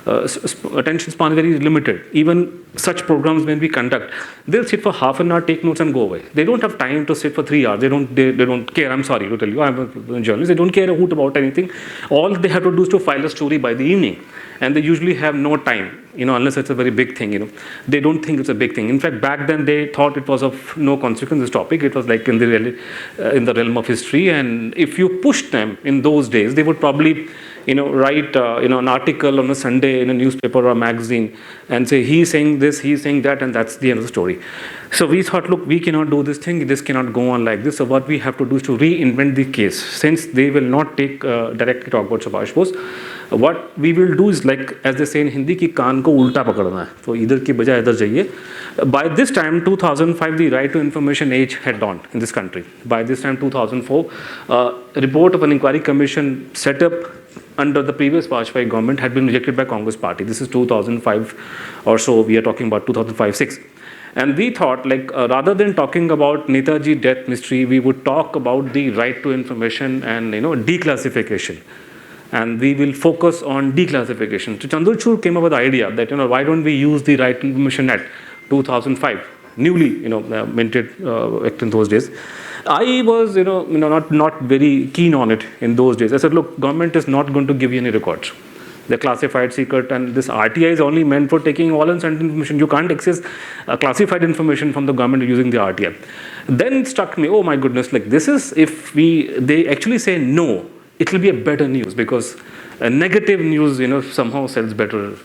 Attention span is very limited. Even such programs when we conduct, they'll sit for half an hour, take notes and go away. They don't have time to sit for 3 hours. They don't care. I'm sorry to tell you, I'm a journalist. They don't care a hoot about anything. All they have to do is to file a story by the evening. And they usually have no time, unless it's a very big thing, They don't think it's a big thing. In fact, back then they thought it was of no consequence, this topic. It was like in the realm of history. And if you pushed them in those days, they would probably, write, an article on a Sunday in a newspaper or a magazine and say, he's saying this, he's saying that, and that's the end of the story. So we thought, look, we cannot do this thing. This cannot go on like this. So what we have to do is to reinvent the case. Since they will not take directly talk about Subhash Bose, what we will do is, like as they say in Hindi, ki kaan ko ulta pakadna hai. So idhar ki bajaye idhar jaiye. By this time, 2005, the right to information age had dawned in this country. By this time, 2004, a report of an inquiry commission set up under the previous Vajpayee government had been rejected by Congress party. This is 2005 or so. We are talking about 2005-06. And we thought, rather than talking about Netaji death mystery, we would talk about the right to information and declassification. And we will focus on declassification. So Chandrachud came up with the idea that why don't we use the Right to Information Act 2005, newly minted act in those days. I was not very keen on it in those days. I said, look, government is not going to give you any records. They're classified, secret, and this RTI is only meant for taking all uncertain information. You can't access classified information from the government using the RTI. Then it struck me, oh my goodness, this is, if they actually say no, it will be a better news, because negative news, somehow sells better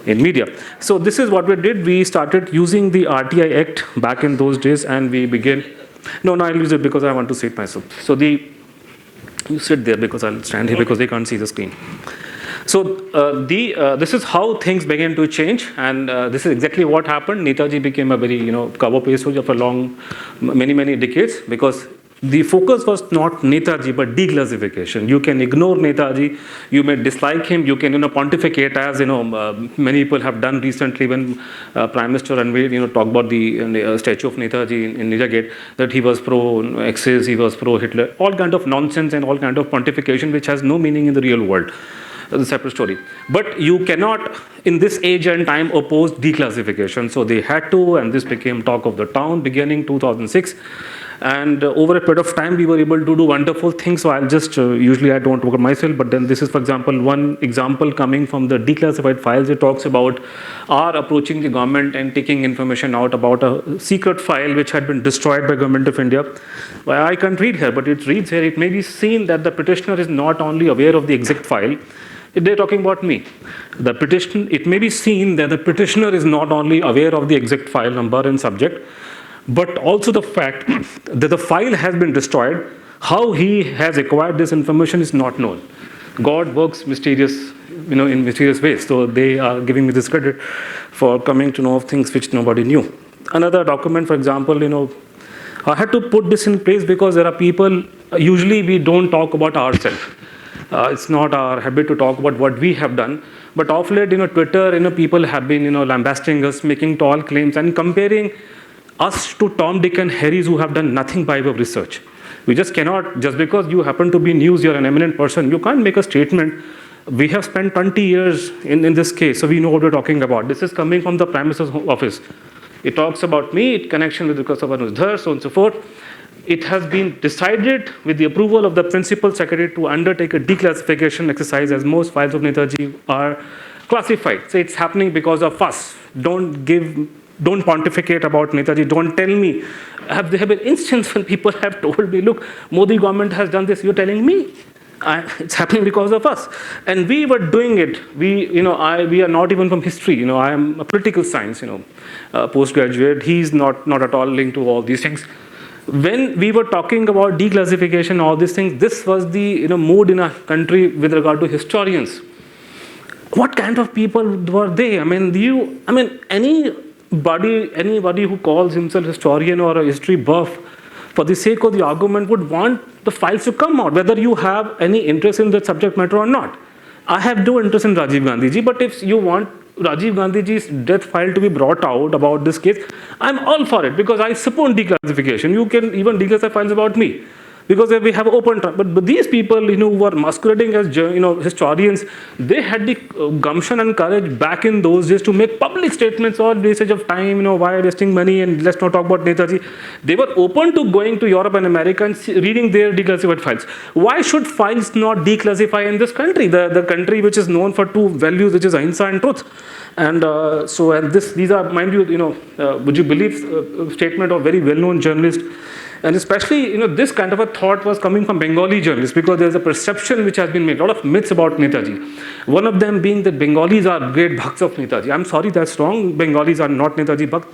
in media. So this is what we did. We started using the RTI Act back in those days, and we began. No, I'll use it because I want to sit myself. So you sit there because I'll stand here because they can't see the screen. So this is how things began to change, and this is exactly what happened. Netaji became a very cover page for long, many decades, because the focus was not Netaji but declassification. You can ignore Netaji, you may dislike him, you can pontificate as many people have done recently when Prime Minister unveiled talked about the statue of Netaji in India Gate, that he was pro Axis, he was pro Hitler, all kind of nonsense and all kind of pontification which has no meaning in the real world. That's a separate story. But you cannot, in this age and time, oppose declassification. So they had to, and this became talk of the town beginning 2006. And over a period of time, we were able to do wonderful things. So I'll just, usually I don't talk about myself, but then this is, for example, one example coming from the declassified files. It talks about our approaching the government and taking information out about a secret file which had been destroyed by Government of India. Well, I can't read here, but it reads here, it may be seen that the petitioner is not only aware of the exact file, they're talking about me. It may be seen that the petitioner is not only aware of the exact file number and subject, but also the fact that the file has been destroyed. How he has acquired this information is not known. God works mysterious, in mysterious ways. So they are giving me this credit for coming to know of things which nobody knew. Another document, for example, I had to put this in place because there are people, usually we don't talk about ourselves. It's not our habit to talk about what we have done. But of late, Twitter, people have been, lambasting us, making tall claims and comparing us to Tom, Dick and Harrys who have done nothing by way of research. We just cannot, just because you happen to be news, you're an eminent person, you can't make a statement. We have spent 20 years in this case, so we know what we're talking about. This is coming from the Prime Minister's office. It talks about me, in connection with the case of Untold, so on and so forth. It has been decided with the approval of the Principal Secretary to undertake a declassification exercise as most files of Netaji are classified. So it's happening because of us. Don't pontificate about Netaji. Don't tell me. There have been instances when people have told me, look, Modi government has done this. You're telling me? It's happening because of us. And we were doing it. We are not even from history. I am a political science, postgraduate. He's not at all linked to all these things. When we were talking about declassification, all these things, this was the mood in a country with regard to historians. What kind of people were they? Anybody who calls himself historian or a history buff, for the sake of the argument, would want the files to come out, whether you have any interest in the subject matter or not. I have no interest in Rajiv Gandhi ji, but if you want Rajiv Gandhi ji's death file to be brought out about this case, I'm all for it because I support declassification. You can even declassify files about me. Because we have open, but these people, who were masquerading as, historians, they had the gumption and courage back in those days to make public statements or wastage of time, why wasting money and let's not talk about Netaji. They were open to going to Europe and America and reading their declassified files. Why should files not declassify in this country, the country which is known for two values, which is ahimsa and truth? And these are, mind you, would you believe, statement of very well-known journalist. And especially, this kind of a thought was coming from Bengali journalists because there's a perception which has been made, a lot of myths about Netaji. One of them being that Bengalis are great bhakts of Netaji. I'm sorry, that's wrong. Bengalis are not Netaji bhakts.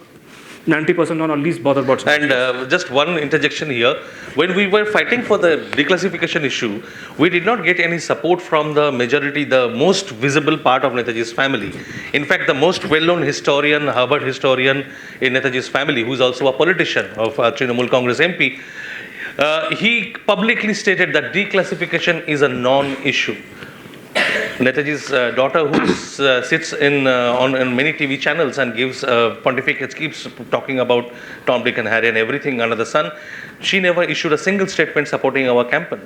90% are at least bothered about something. And just one interjection here. When we were fighting for the declassification issue, we did not get any support from the majority, the most visible part of Netaji's family. In fact, the most well-known historian, Harvard historian in Netaji's family, who is also a politician of Trinamool Congress MP, he publicly stated that declassification is a non-issue. Netaji's daughter, who sits on many TV channels and gives pontificates, keeps talking about Tom, Dick and Harry and everything under the sun, she never issued a single statement supporting our campaign.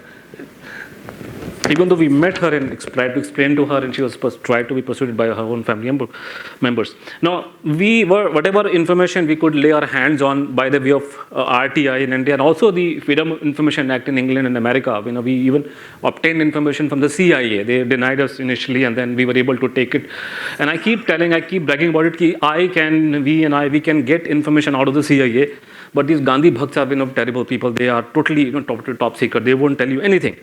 Even though we met her and tried to explain to her, and she was tried to be persuaded by her own family members. Now, we were, whatever information we could lay our hands on by the way of RTI in India, and also the Freedom of Information Act in England and America, we even obtained information from the CIA. They denied us initially, and then we were able to take it. And I keep bragging about it, we can get information out of the CIA. But these Gandhi bhakts have been terrible people. They are totally top secret. They won't tell you anything.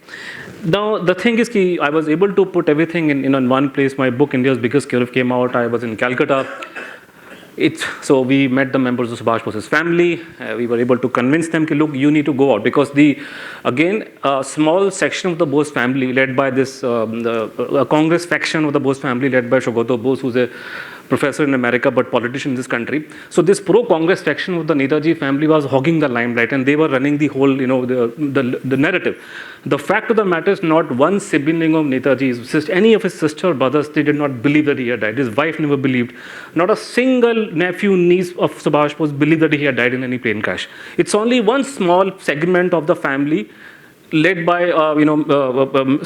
Now, the thing is, I was able to put everything in one place. My book, India's Biggest Cure, came out. I was in Calcutta. So we met the members of Subhash Bose's family. We were able to convince them, look, you need to go out. Because a small section of the Bose family led by this, a Congress faction of the Bose family led by Shogato Bose, who's a professor in America, but politician in this country. So this pro-Congress section of the Netaji family was hogging the limelight, and they were running the whole, the narrative. The fact of the matter is, not one sibling of Netaji's, any of his sister or brothers, they did not believe that he had died. His wife never believed. Not a single nephew, niece of Subhash Bose believed that he had died in any plane crash. It's only one small segment of the family, led by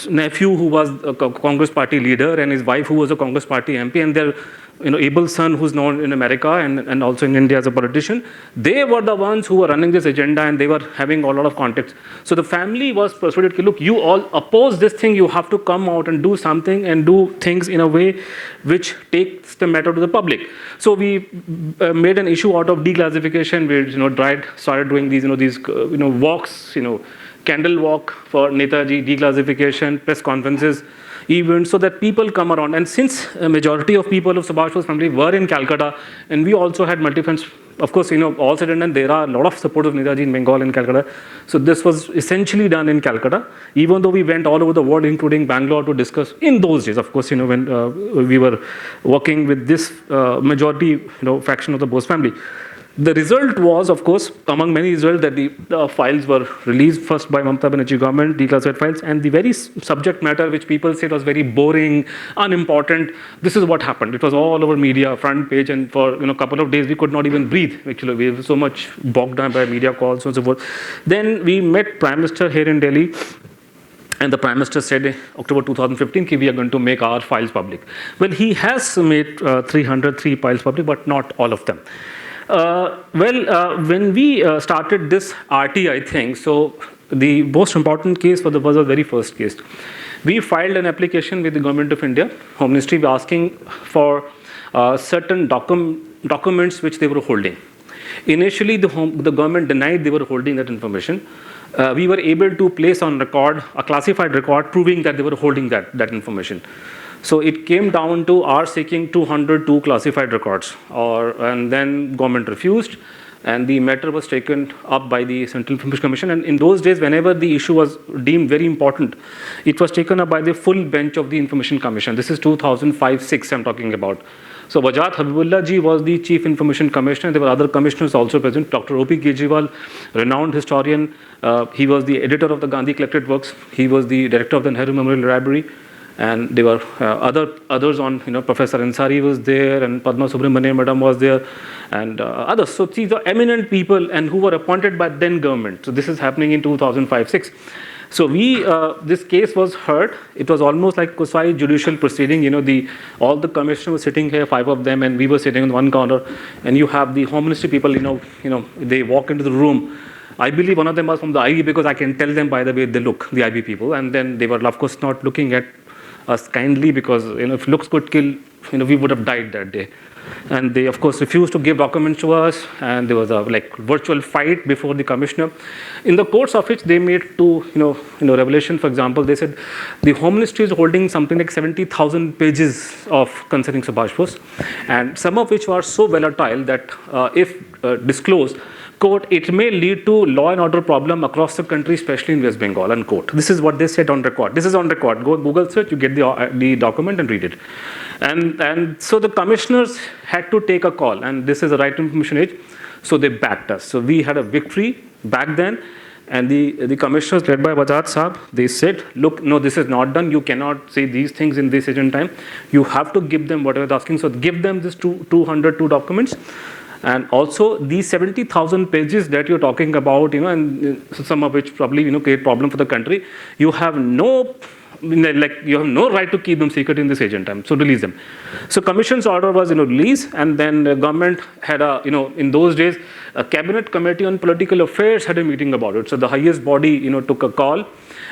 nephew who was a Congress party leader, and his wife who was a Congress party MP, and their able son who's known in America and also in India as a politician. They were the ones who were running this agenda, and they were having a lot of contacts. So the family was persuaded, look, you all oppose this thing, you have to come out and do something and do things in a way which takes the matter to the public. So we made an issue out of declassification. We started doing these walks, candle walk for Netaji, declassification, press conferences, events, so that people come around. And since a majority of people of Subhash Bose family were in Calcutta, and we also had multi friends, of course, all said and done, there are a lot of support of Netaji in Bengal and Calcutta. So this was essentially done in Calcutta, even though we went all over the world, including Bangalore, to discuss in those days, of course, when we were working with this majority, faction of the Bose family. The result was, of course, among many results, that the files were released first by Mamata Banerjee government, declassified files, and the very subject matter which people said was very boring, unimportant, this is what happened. It was all over media, front page, and for a couple of days we could not even breathe. Actually, we were so much bogged down by media calls and so forth. Then we met Prime Minister here in Delhi, and the Prime Minister said October 2015 that we are going to make our files public. Well, he has made 303 files public, but not all of them. When we started this RT, I think, so the most important case was the very first case. We filed an application with the Government of India, Home Ministry, asking for certain documents which they were holding. Initially, the government denied they were holding that information. We were able to place on record a classified record proving that they were holding that information. So it came down to our seeking 202 classified records, and then government refused, and the matter was taken up by the Central Information Commission. And in those days, whenever the issue was deemed very important, it was taken up by the full bench of the Information Commission. This is 2005-06 I'm talking about. So Wajat Habibullah ji was the Chief Information Commissioner. There were other commissioners also present. Dr. O.P. Kejriwal, renowned historian, he was the editor of the Gandhi Collected Works. He was the director of the Nehru Memorial Library. And there were others on, Professor Ansari was there, and Padma Subramanian Madam was there, and others. So these are eminent people and who were appointed by then government. So this is happening in 2005-06. So this case was heard. It was almost like quasi judicial proceeding. All the commissioners were sitting here, 5 of them, and we were sitting in one corner. And you have the Home Ministry people. They walk into the room. I believe one of them was from the IB, because I can tell them by the way they look, the IB people. And then they were, of course, not looking at us kindly, because if looks could kill, we would have died that day. And they, of course, refused to give documents to us, and there was a virtual fight before the commissioner. In the course of which they made two revelation. For example, they said the Home Ministry is holding something like 70,000 pages of concerning Subhash Bose, and some of which were so volatile that if disclosed, quote, it may lead to law and order problem across the country, especially in West Bengal, unquote. This is what they said on record. This is on record. Go Google search, you get the document and read it. And so the commissioners had to take a call, and this is a right to information age, so they backed us. So we had a victory back then, and the commissioners led by Bajaj Saab, they said, look, no, this is not done. You cannot say these things in this agent time. You have to give them whatever they're asking. So give them this 202 documents. And also these 70,000 pages that you're talking about, and some of which probably, create problem for the country, you have no right to keep them secret in this agent time. So release them. So commission's order was, release, and then the government had in those days, a cabinet committee on political affairs had a meeting about it. So the highest body, took a call.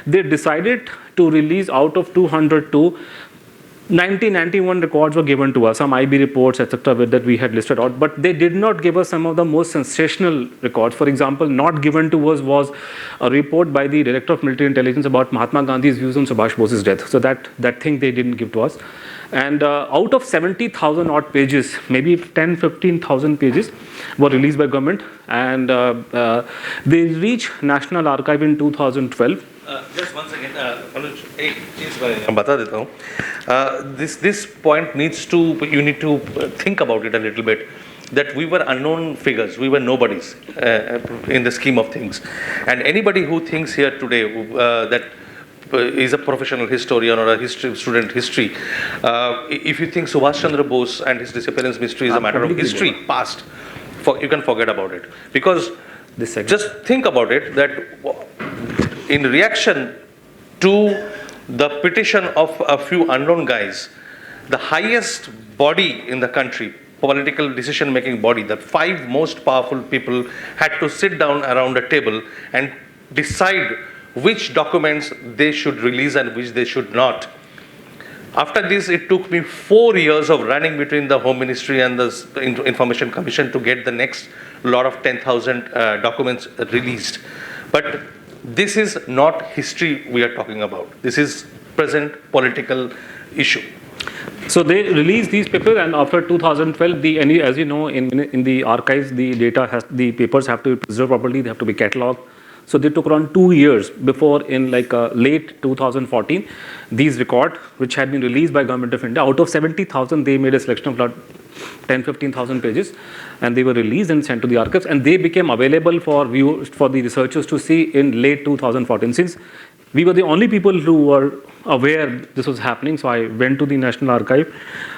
They decided to release out of 202, 91 records were given to us, some IB reports, etc., that we had listed out, but they did not give us some of the most sensational records. For example, not given to us was a report by the Director of Military Intelligence about Mahatma Gandhi's views on Subhash Bose's death. So that thing they didn't give to us. And out of 70,000 odd pages, maybe 15,000 pages were released by government, and they reached National Archive in 2012. Just once again, Anuj, मैं बता देता हूँ. This point you need to think about it a little bit. That we were unknown figures, we were nobodies in the scheme of things, and anybody who thinks here today that is a professional historian or a student history, if you think Subhash Chandra Bose and his disappearance mystery is a matter of history past, you can forget about it, because just think about it, that in reaction to the petition of a few unknown guys, the highest body in the country, political decision making body, the 5 most powerful people had to sit down around a table and decide which documents they should release and which they should not. After this, it took me 4 years of running between the Home Ministry and the Information Commission to get the next lot of 10,000 documents released. But this is not history we are talking about. This is present political issue. So they released these papers, and after 2012, as you know, in the archives, the papers have to be preserved properly. They have to be catalogued. So they took around 2 years before, in late 2014, these records, which had been released by Government of India, out of 70,000, they made a selection of about 10-15,000 pages, and they were released and sent to the archives, and they became available for the researchers to see in late 2014. Since we were the only people who were aware this was happening, so I went to the National Archive.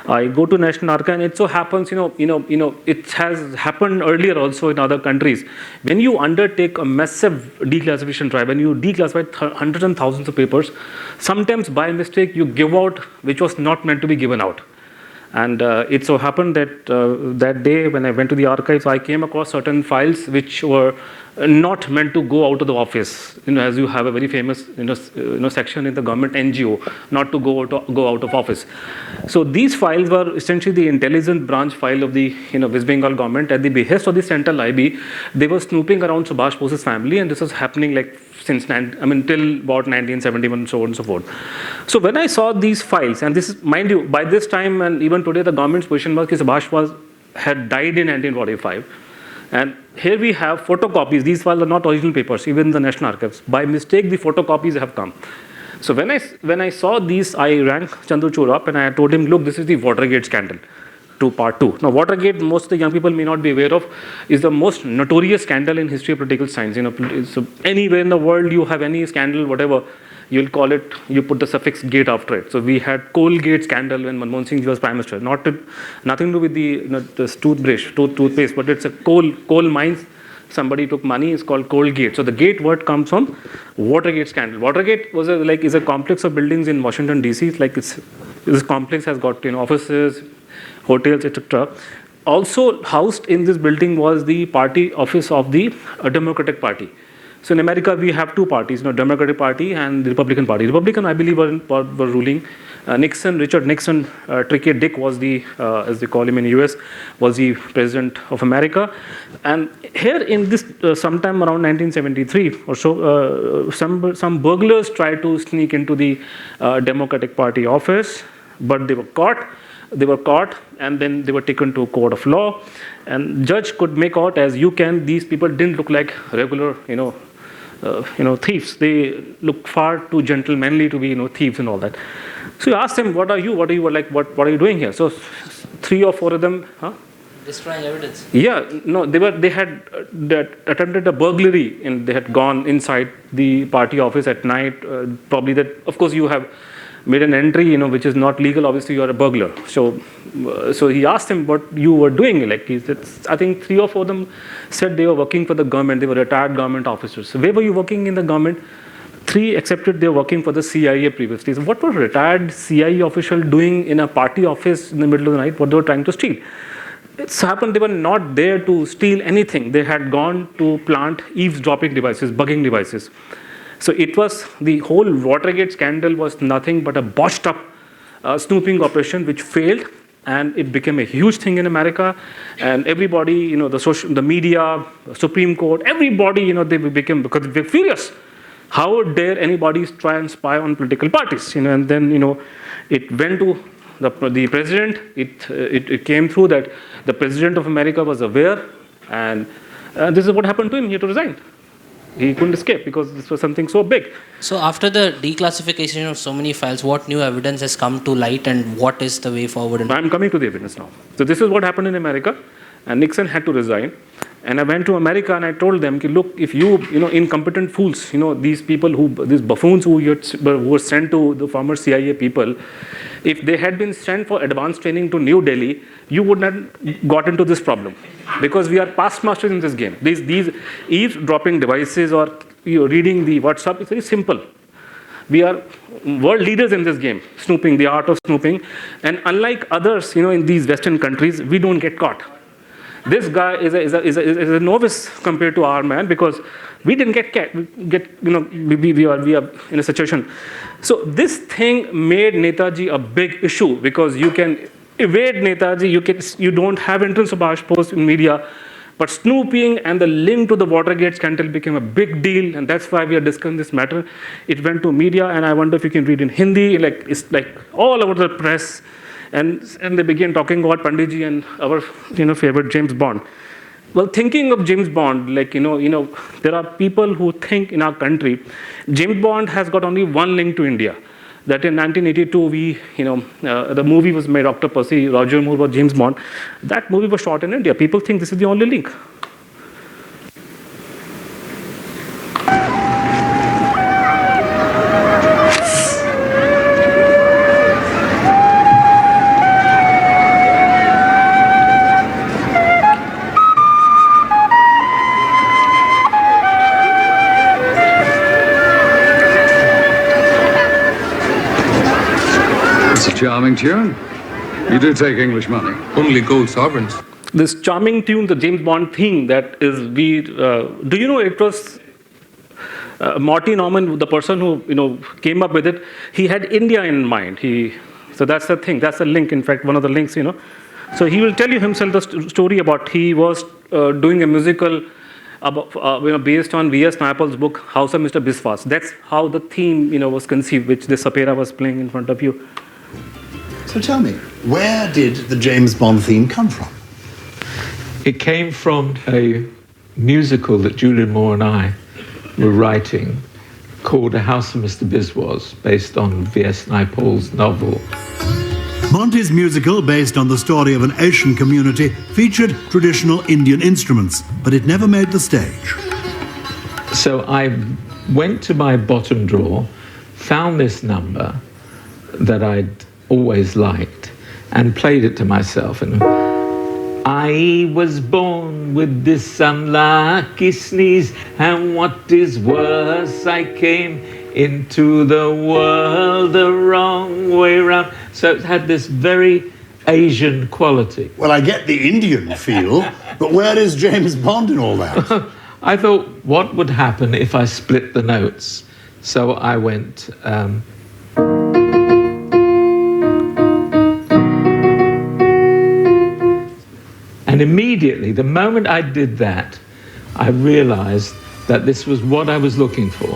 I go to National Archive, and it so happens, it has happened earlier also in other countries. When you undertake a massive declassification drive, when you declassify hundreds and thousands of papers, sometimes by mistake you give out which was not meant to be given out. And it so happened that that day when I went to the archives, I came across certain files which were not meant to go out of the office. As you have a very famous section in the government NGO, not to go out of office. So these files were essentially the intelligence branch file of the West Bengal government at the behest of the Central IB. They were snooping around Subhash Bose's family, and this was happening till about 1971, so on and so forth. So when I saw these files, and this is, mind you, by this time and even today, the government's position was that Subhash had died in 1945. And here we have photocopies. These files are not original papers, even in the National Archives. By mistake, the photocopies have come. So when I saw these, I rang Chandrachud up and I told him, look, this is the Watergate scandal, part 2. Now, Watergate, most of the young people may not be aware of, is the most notorious scandal in history of political science. So anywhere in the world you have any scandal, whatever, you'll call it, you put the suffix gate after it. So we had Colgate scandal when Manmohan Singh was Prime Minister. Nothing to do with the toothpaste, but it's a coal mines. Somebody took money, it's called Colgate. So the gate word comes from Watergate scandal. Watergate was is a complex of buildings in Washington, D.C. This complex has got offices, hotels, etc. Also housed in this building was the party office of the Democratic Party. So in America, we have 2 parties, Democratic Party and the Republican Party. Republican, I believe, were ruling. Richard Nixon, Tricky Dick was the, as they call him in the US, was the president of America. And here in this, sometime around 1973 or so, some burglars tried to sneak into the Democratic Party office, but they were caught, and then they were taken to a court of law. And judge could make out, as you can, these people didn't look like regular, thieves. They look far too gentlemanly to be, thieves and all that. So you asked them, what are you like? What are you doing here? So 3 or 4 of them, Destroying evidence. Yeah, no, they had attempted a burglary, and they had gone inside the party office at night. Probably that, of course, you have made an entry, which is not legal. Obviously, you are a burglar. So he asked him what you were doing. He said, I think 3 or 4 of them said they were working for the government. They were retired government officers. So where were you working in the government? 3 accepted they were working for the CIA previously. So what was a retired CIA official doing in a party office in the middle of the night? What they were trying to steal? It's happened they were not there to steal anything. They had gone to plant eavesdropping devices, bugging devices. So it was, the whole Watergate scandal was nothing but a botched up snooping operation which failed, and it became a huge thing in America. And everybody, the media, Supreme Court, everybody, they became, because they were furious. How dare anybody try and spy on political parties? And then, it went to the president. It came through that the president of America was aware, and this is what happened to him. He had to resign. He couldn't escape because this was something so big. So after the declassification of so many files, what new evidence has come to light and what is the way forward? I'm coming to the evidence now. So this is what happened in America, and Nixon had to resign. And I went to America and I told them, look, if you incompetent fools, these people these buffoons who were sent to the former CIA people, if they had been sent for advanced training to New Delhi, you would not got into this problem. Because we are past masters in this game. These eavesdropping devices or reading the WhatsApp is very simple. We are world leaders in this game, snooping, the art of snooping. And unlike others, in these Western countries, we don't get caught. This guy is a novice compared to our man because we didn't we are in a situation. So this thing made Netaji a big issue because you can evade Netaji, you don't have entrance of Subhash Bose in media, but snooping and the link to the Watergate scandal became a big deal, and that's why we are discussing this matter. It went to media, and I wonder if you can read in Hindi, it's like all over the press. And they began talking about Panditji and our favorite James Bond. Well, thinking of James Bond, there are people who think in our country, James Bond has got only one link to India. That in 1982, the movie was made, Dr. Percy, Roger Moore was James Bond. That movie was shot in India. People think this is the only link. Charming tune. You do take English money. Only gold sovereigns. This charming tune, the James Bond theme, that is, do you know it was Marty Norman, the person who came up with it, he had India in mind. So that's the thing, that's the link, in fact, one of the links, So he will tell you himself the story about he was doing a musical about, based on V.S. Naipaul's book, House of Mr. Biswas. That's how the theme, was conceived, which this opera was playing in front of you. So tell me, where did the James Bond theme come from? It came from a musical that Julian Moore and I were writing called A House of Mr. Biswas, based on V.S. Naipaul's novel. Monty's musical, based on the story of an Asian community, featured traditional Indian instruments, but it never made the stage. So I went to my bottom drawer, found this number that I'd always liked, and played it to myself. And I was born with this unlucky sneeze, and what is worse, I came into the world the wrong way round. So it had this very Asian quality. Well, I get the Indian feel, but where is James Bond in all that? I thought, what would happen if I split the notes? So I went... And immediately, the moment I did that, I realized that this was what I was looking for.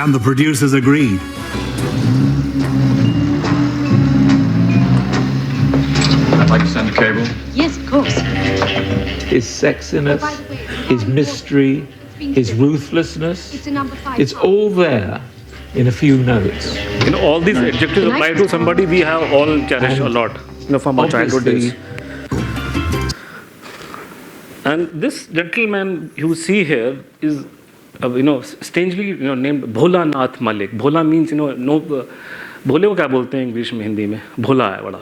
And the producers agreed. I'd like to send a cable. Yes, of course. His sexiness, his mystery, his ruthlessness, it's all there in a few notes. All these adjectives apply to somebody we have all cherished a lot, from our childhood days. And this gentleman you see here is, strangely, named Bhola Nath Malik. Bhola means, no, भोले को क्या बोलते हैं English में, हिंदी में? भोला है बड़ा,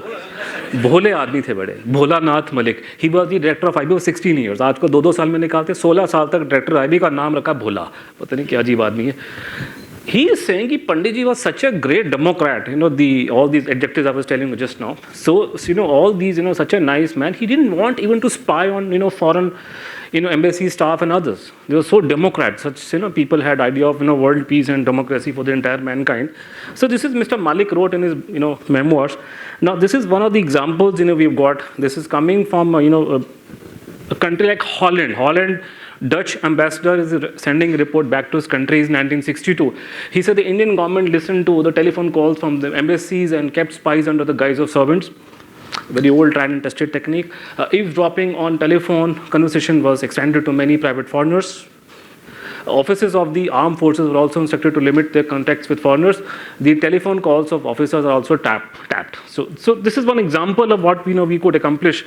भोले आदमी थे बड़े. भोला नाथ Malik. He was the director of IB for 16 years. आज को 2-2 साल में निकालते, 16 साल तक डायरेक्टर IB का नाम रखा भोला. पता नहीं क्या अजीब आदमी है. He is saying that Panditji was such a great democrat, all these adjectives I was telling you just now. So, all these, such a nice man. He didn't want even to spy on, foreign, embassy staff and others. They were so democrat. Such, people had idea of, world peace and democracy for the entire mankind. So this is Mr. Malik wrote in his, memoirs. Now, this is one of the examples, we've got. This is coming from, a country like Holland. Holland, Dutch ambassador is sending a report back to his country in 1962. He said the Indian government listened to the telephone calls from the embassies and kept spies under the guise of servants. Very old tried and tested technique. Eavesdropping on telephone conversation was extended to many private foreigners. Offices of the armed forces were also instructed to limit their contacts with foreigners. The telephone calls of officers are also tapped. So this is one example of what we could accomplish,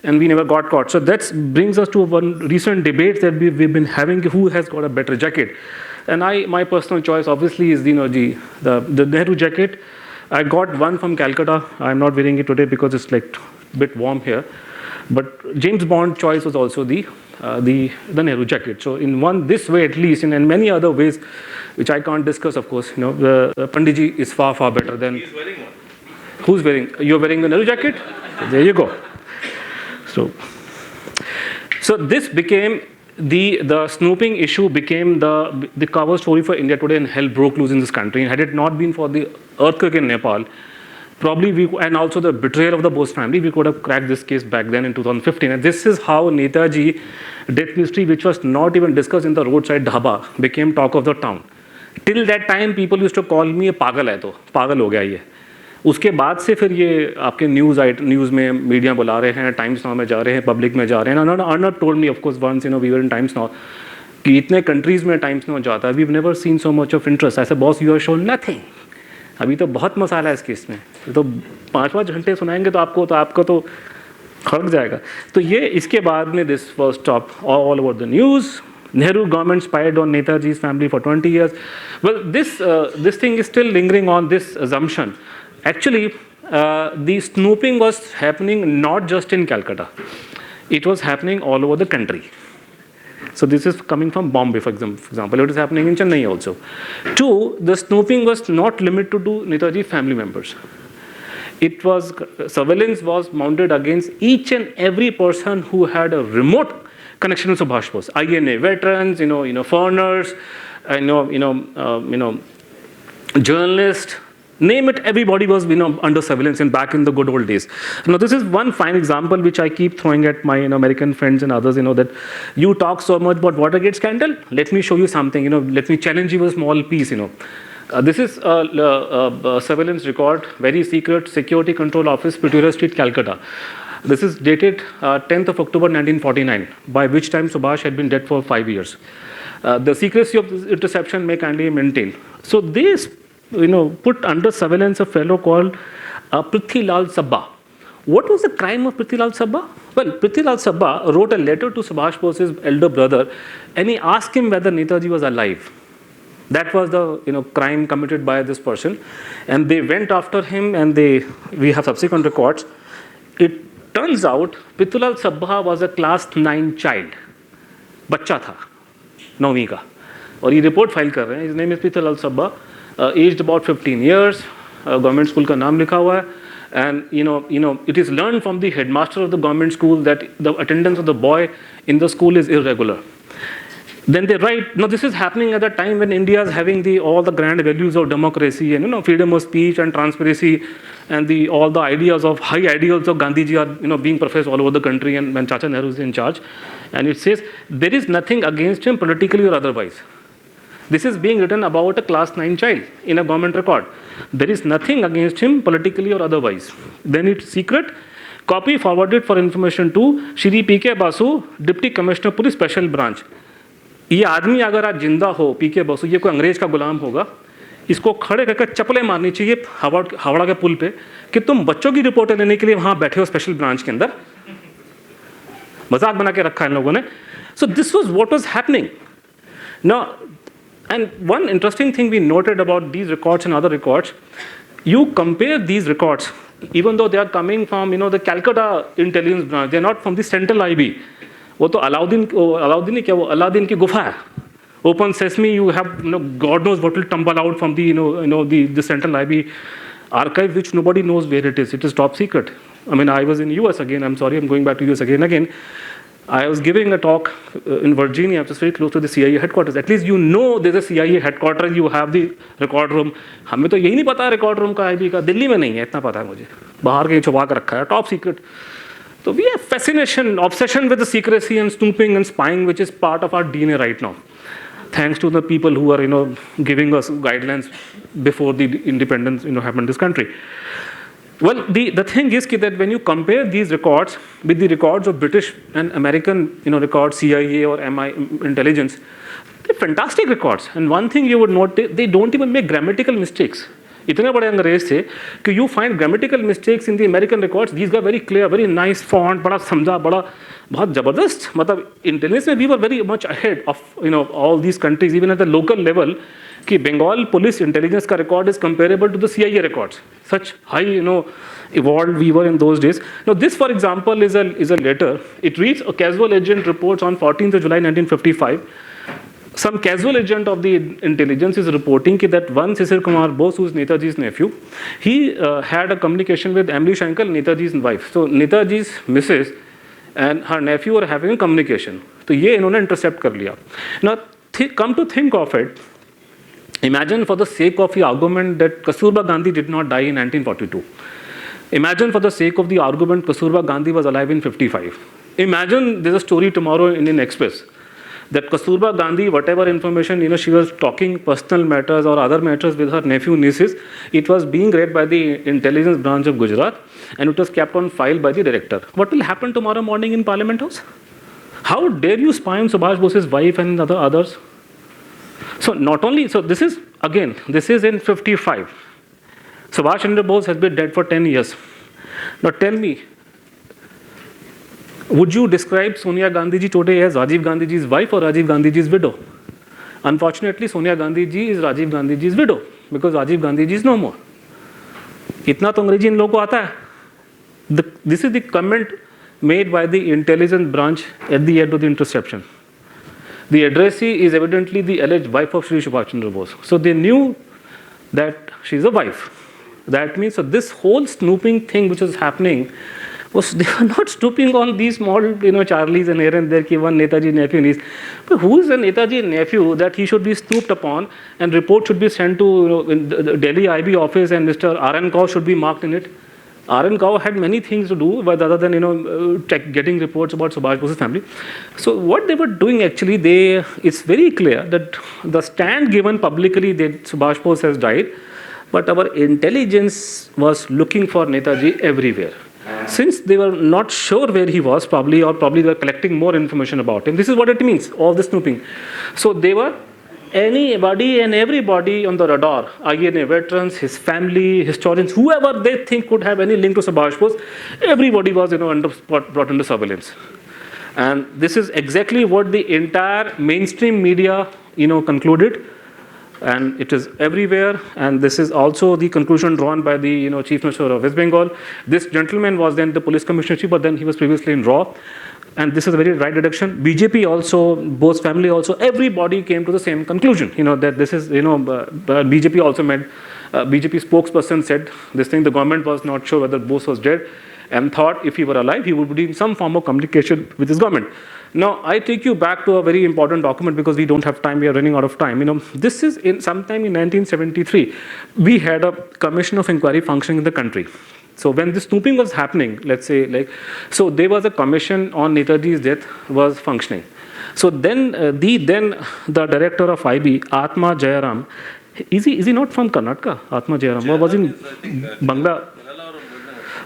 and we never got caught. So that brings us to one recent debate that we've been having: who has got a better jacket? And my personal choice obviously is the Nehru jacket. I got one from Calcutta. I'm not wearing it today because it's like a bit warm here. But James Bond choice was also the Nehru jacket. So in this way at least, and many other ways, which I can't discuss, of course, the Panditji is far better than. He's wearing one. Who's wearing? You're wearing the Nehru jacket? There you go. So this became the snooping issue became the cover story for India Today, and hell broke loose in this country. And had it not been for the earthquake in Nepal, probably and also the betrayal of the Bose family, we could have cracked this case back then in 2015. And this is how Netaji death mystery, which was not even discussed in the roadside dhaba, became talk of the town. Till that time, people used to call me a pagal hai to, pagal ho gaya ye. उसके बाद से फिर ये आपके news में media बुला रहे हैं, टाइम्स नाउ में जा रहे हैं, पब्लिक में जा रहे हैं. Arnab told me, of course, once we were in Times Now, कि इतने कंट्रीज़ में टाइम्स नाउ जाता है. We have never seen so much of interest. ऐसे boss, you are shown nothing. अभी तो बहुत मसाला है इस केस में. तो 5 घंटे सुनाएंगे तो आपको तो खड़क जाएगा. तो ये इसके बाद में this was top all over the news. Nehru government spied on Netaji's family for 20 years. Well, this thing is still lingering on this assumption. Actually, the snooping was happening not just in Calcutta. It was happening all over the country. So this is coming from Bombay, for example. It is happening in Chennai also. 2, the snooping was not limited to Netaji family members. Surveillance was mounted against each and every person who had a remote connection with Subhash Bose. INA veterans, foreigners, journalists, name it, everybody was under surveillance back in the good old days. Now this is one fine example which I keep throwing at my American friends and others, that you talk so much about Watergate scandal, let me show you something, let me challenge you with a small piece. This is a surveillance record, very secret, Security Control Office, Pretoria Street, Calcutta. This is dated 10th of October 1949, by which time Subhash had been dead for 5 years. The secrecy of this interception may kindly maintain. So they put under surveillance a fellow called Prithilal Sabha. What was the crime of Prithilal Sabha? Well, Prithilal Sabha wrote a letter to Subhash Bose's elder brother, and he asked him whether Netaji was alive. That was the crime committed by this person, and they went after him, and we have subsequent records. It turns out Prithilal Sabha was a class 9 child, बच्चा था 9वीं का, और ये report file कर रहे हैं. His name is Prithilal Sabha, aged about 15 years, government school का नाम लिखा हुआ है, and it is learned from the headmaster of the government school that the attendance of the boy in the school is irregular. Then they write, this is happening at a time when India is having all the grand values of democracy and freedom of speech and transparency, and all the ideas of high ideals of Gandhiji are being professed all over the country, and when Chacha Nehru is in charge. And it says there is nothing against him politically or otherwise. This is being written about a class 9 child in a government record. There is nothing against him politically or otherwise. Then it's secret. Copy forwarded for information to Shri P.K. Basu, Deputy Commissioner Police Special Branch. ये आदमी अगर आज जिंदा हो, पीके बसु, ये कोई अंग्रेज का गुलाम होगा, इसको खड़े करके चपले मारनी चाहिए हावड़ा के पुल पे कि तुम बच्चों की रिपोर्टें लेने के लिए वहाँ बैठे हो स्पेशल ब्रांच के अंदर. मजाक बना के रखा है इन लोगों ने. So this was what was happening. Now, and one interesting thing we noted about these records and other records, you compare these records, even though they are coming from the Calcutta intelligence branch, they are not from the central IB. वो तो अलाउद्दीन क्या, वो अलाउद्दीन की गुफा है. Open sesame, you have God knows what will tumble out from the central IB archive, which nobody knows where it is. It is top secret. I mean, I was in US again. I'm sorry, I'm going back to US again. I was giving a talk in Virginia, which is very close to the CIA headquarters. At least there's a CIA headquarters, you have the record room. हमें तो यही नहीं पता record room का IB का. दिल्ली में नहीं है, इतना पता है मुझे. बाहर कहीं छुपा कर रखा है, top secret. So we have obsession with the secrecy and snooping and spying, which is part of our DNA right now. Thanks to the people who are, giving us guidelines before the independence, happened in this country. Well, the thing is that when you compare these records with the records of British and American, records, CIA or MI intelligence, They're fantastic records. And one thing you would note, they don't even make grammatical mistakes. इतने बड़े अंग्रेज थे कि you find grammatical mistakes in the American records. These got very clear, very nice font, बड़ा समझा, बड़ा बहुत ज़बरदस्त. मतलब intelligence में we were very much ahead of all these countries, even at the local level. कि Bengal police intelligence का record is comparable to the CIA records. Such high evolved we were in those days. Now this, for example, is a letter. It reads, a casual agent reports on 14th of July 1955. Some casual agent of the intelligence is reporting that one Sisir Kumar Bose, who is Netaji's nephew, he had a communication with Emily Shankar, Netaji's wife. So Netaji's missus and her nephew are having a communication. So ये इन्होंने intercept कर लिया. Now come to think of it, imagine for the sake of the argument that Kasturba Gandhi did not die in 1942. Imagine for the sake of the argument Kasturba Gandhi was alive in 55. Imagine there's a story tomorrow in Indian Express that Kasturba Gandhi, whatever information she was talking personal matters or other matters with her nephew, nieces, it was being read by the intelligence branch of Gujarat and it was kept on file by the director. What will happen tomorrow morning in Parliament House? How dare you spy on Subhash Bose's wife and others? So not only, so this is in 55. Subhash Chandra Bose has been dead for 10 years. Now tell me, would you describe Sonia Gandhi ji today as Rajiv Gandhi ji's wife or Rajiv Gandhi ji's widow? Unfortunately, Sonia Gandhi ji is Rajiv Gandhi ji's widow because Rajiv Gandhi ji is no more. इतना तो अंग्रेजी इन लोगों को आता है. This is the comment made by the intelligence branch at the end of the interception. The addressee is evidently the alleged wife of Sri Subhash Chandra Bose. So they knew that she is a wife. That means this whole snooping thing which was happening was, they were not snooping on these small Charlies and here and there, ki one Netaji nephew is. But who is a Netaji nephew that he should be snooped upon and report should be sent to the Delhi IB office and Mr. R.N. Kaur should be marked in it? R.N. Kaur had many things to do but other than getting reports about Subhash Bose's family. So what they were doing actually, it's very clear that the stand given publicly that Subhash Bose has died, but our intelligence was looking for Netaji everywhere. Since they were not sure where he was, probably they were collecting more information about him. This is what it means, all the snooping. So they were anybody and everybody on the radar, INA veterans, his family, historians, whoever they think could have any link to Subhash Bose, everybody was brought under surveillance. And this is exactly what the entire mainstream media concluded. And it is everywhere, and this is also the conclusion drawn by the Chief Minister of West Bengal. This gentleman was then the police commissioner chief, but then he was previously in RAW. And this is a very right deduction. BJP also, Bose family also, everybody came to the same conclusion. That this is, BJP also made, BJP spokesperson said this thing, the government was not sure whether Bose was dead and thought if he were alive, he would be in some form of communication with his government. Now, I take you back to a very important document because we don't have time, we are running out of time. This is sometime in 1973, we had a commission of inquiry functioning in the country. So when this snooping was happening, let's say, so there was a commission on Netaji's death was functioning. So then the director of IB, Atma Jayaram, is he not from Karnataka, Atma Jayaram, or was in Bangla?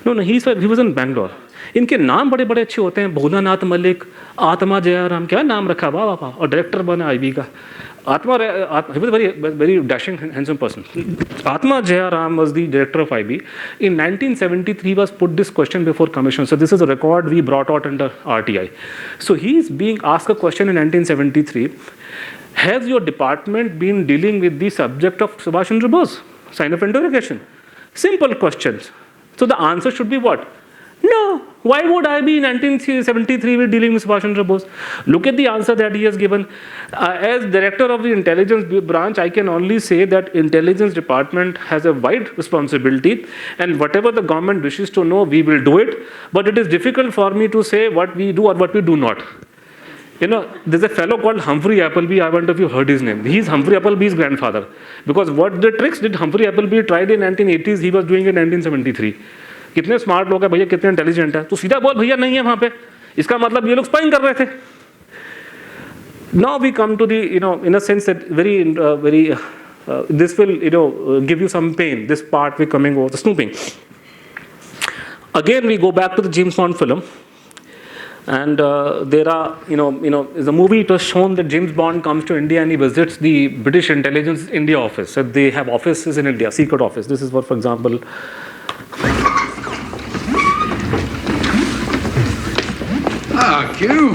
No, he was in Bangalore. इनके नाम बड़े बड़े अच्छे होते हैं, भोनानाथ मलिक, आत्मा जयाराम, क्या नाम रखा वाह वाह, और डायरेक्टर बना IB का. He was a very dashing, handsome person. Atma Jayaram was the director of IB. In 1973 was put this question before commission. So this is a record we brought out under RTI. So he is being asked a question in 1973. Has your department been dealing with the subject of Subhash Chandra Bose? Sign of interrogation. Simple questions. So the answer should be what? No. Why would I be in 1973 be dealing with Subhash Chandra Bose? Look at the answer that he has given. As director of the intelligence branch, I can only say that intelligence department has a wide responsibility, and whatever the government wishes to know, we will do it. But it is difficult for me to say what we do or what we do not. There's a fellow called Humphrey Appleby. I wonder if you heard his name. He's Humphrey Appleby's grandfather. Because what the tricks did Humphrey Appleby tried in 1980s, he was doing in 1973. कितने smart लोग हैं भैया, कितने intelligent है, तो सीधा बोल भैया नहीं है वहां पे, इसका मतलब ये लोग स्पाइंग कर रहे थे. Now we come to the, in a sense that this will, give you some pain, this part we're coming over the snooping. Again, we go back to the James Bond film. And there are, the movie, it was shown that James Bond comes to India and he visits the British Intelligence India office. So they have offices in India, secret office. This is what, for example, Q.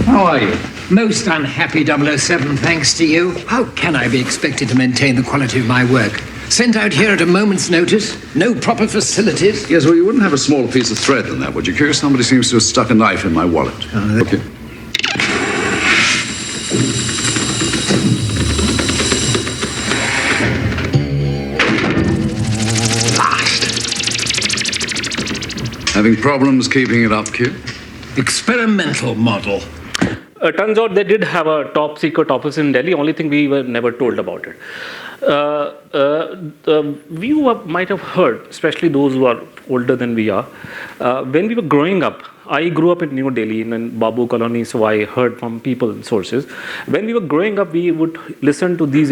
How are you? Most unhappy 007, thanks to you. How can I be expected to maintain the quality of my work? Sent out here at a moment's notice, no proper facilities. Yes, well, you wouldn't have a smaller piece of thread than that, would you, Q? Somebody seems to have stuck a knife in my wallet. Okay. Having problems keeping it up, Q? Experimental model. Turns out they did have a top secret office in Delhi. Only thing, we were never told about it. You might have heard, especially those who are older than we are, when we were growing up. I grew up in New Delhi in Babu colony, so I heard from people and sources. When we were growing up, we would listen to these,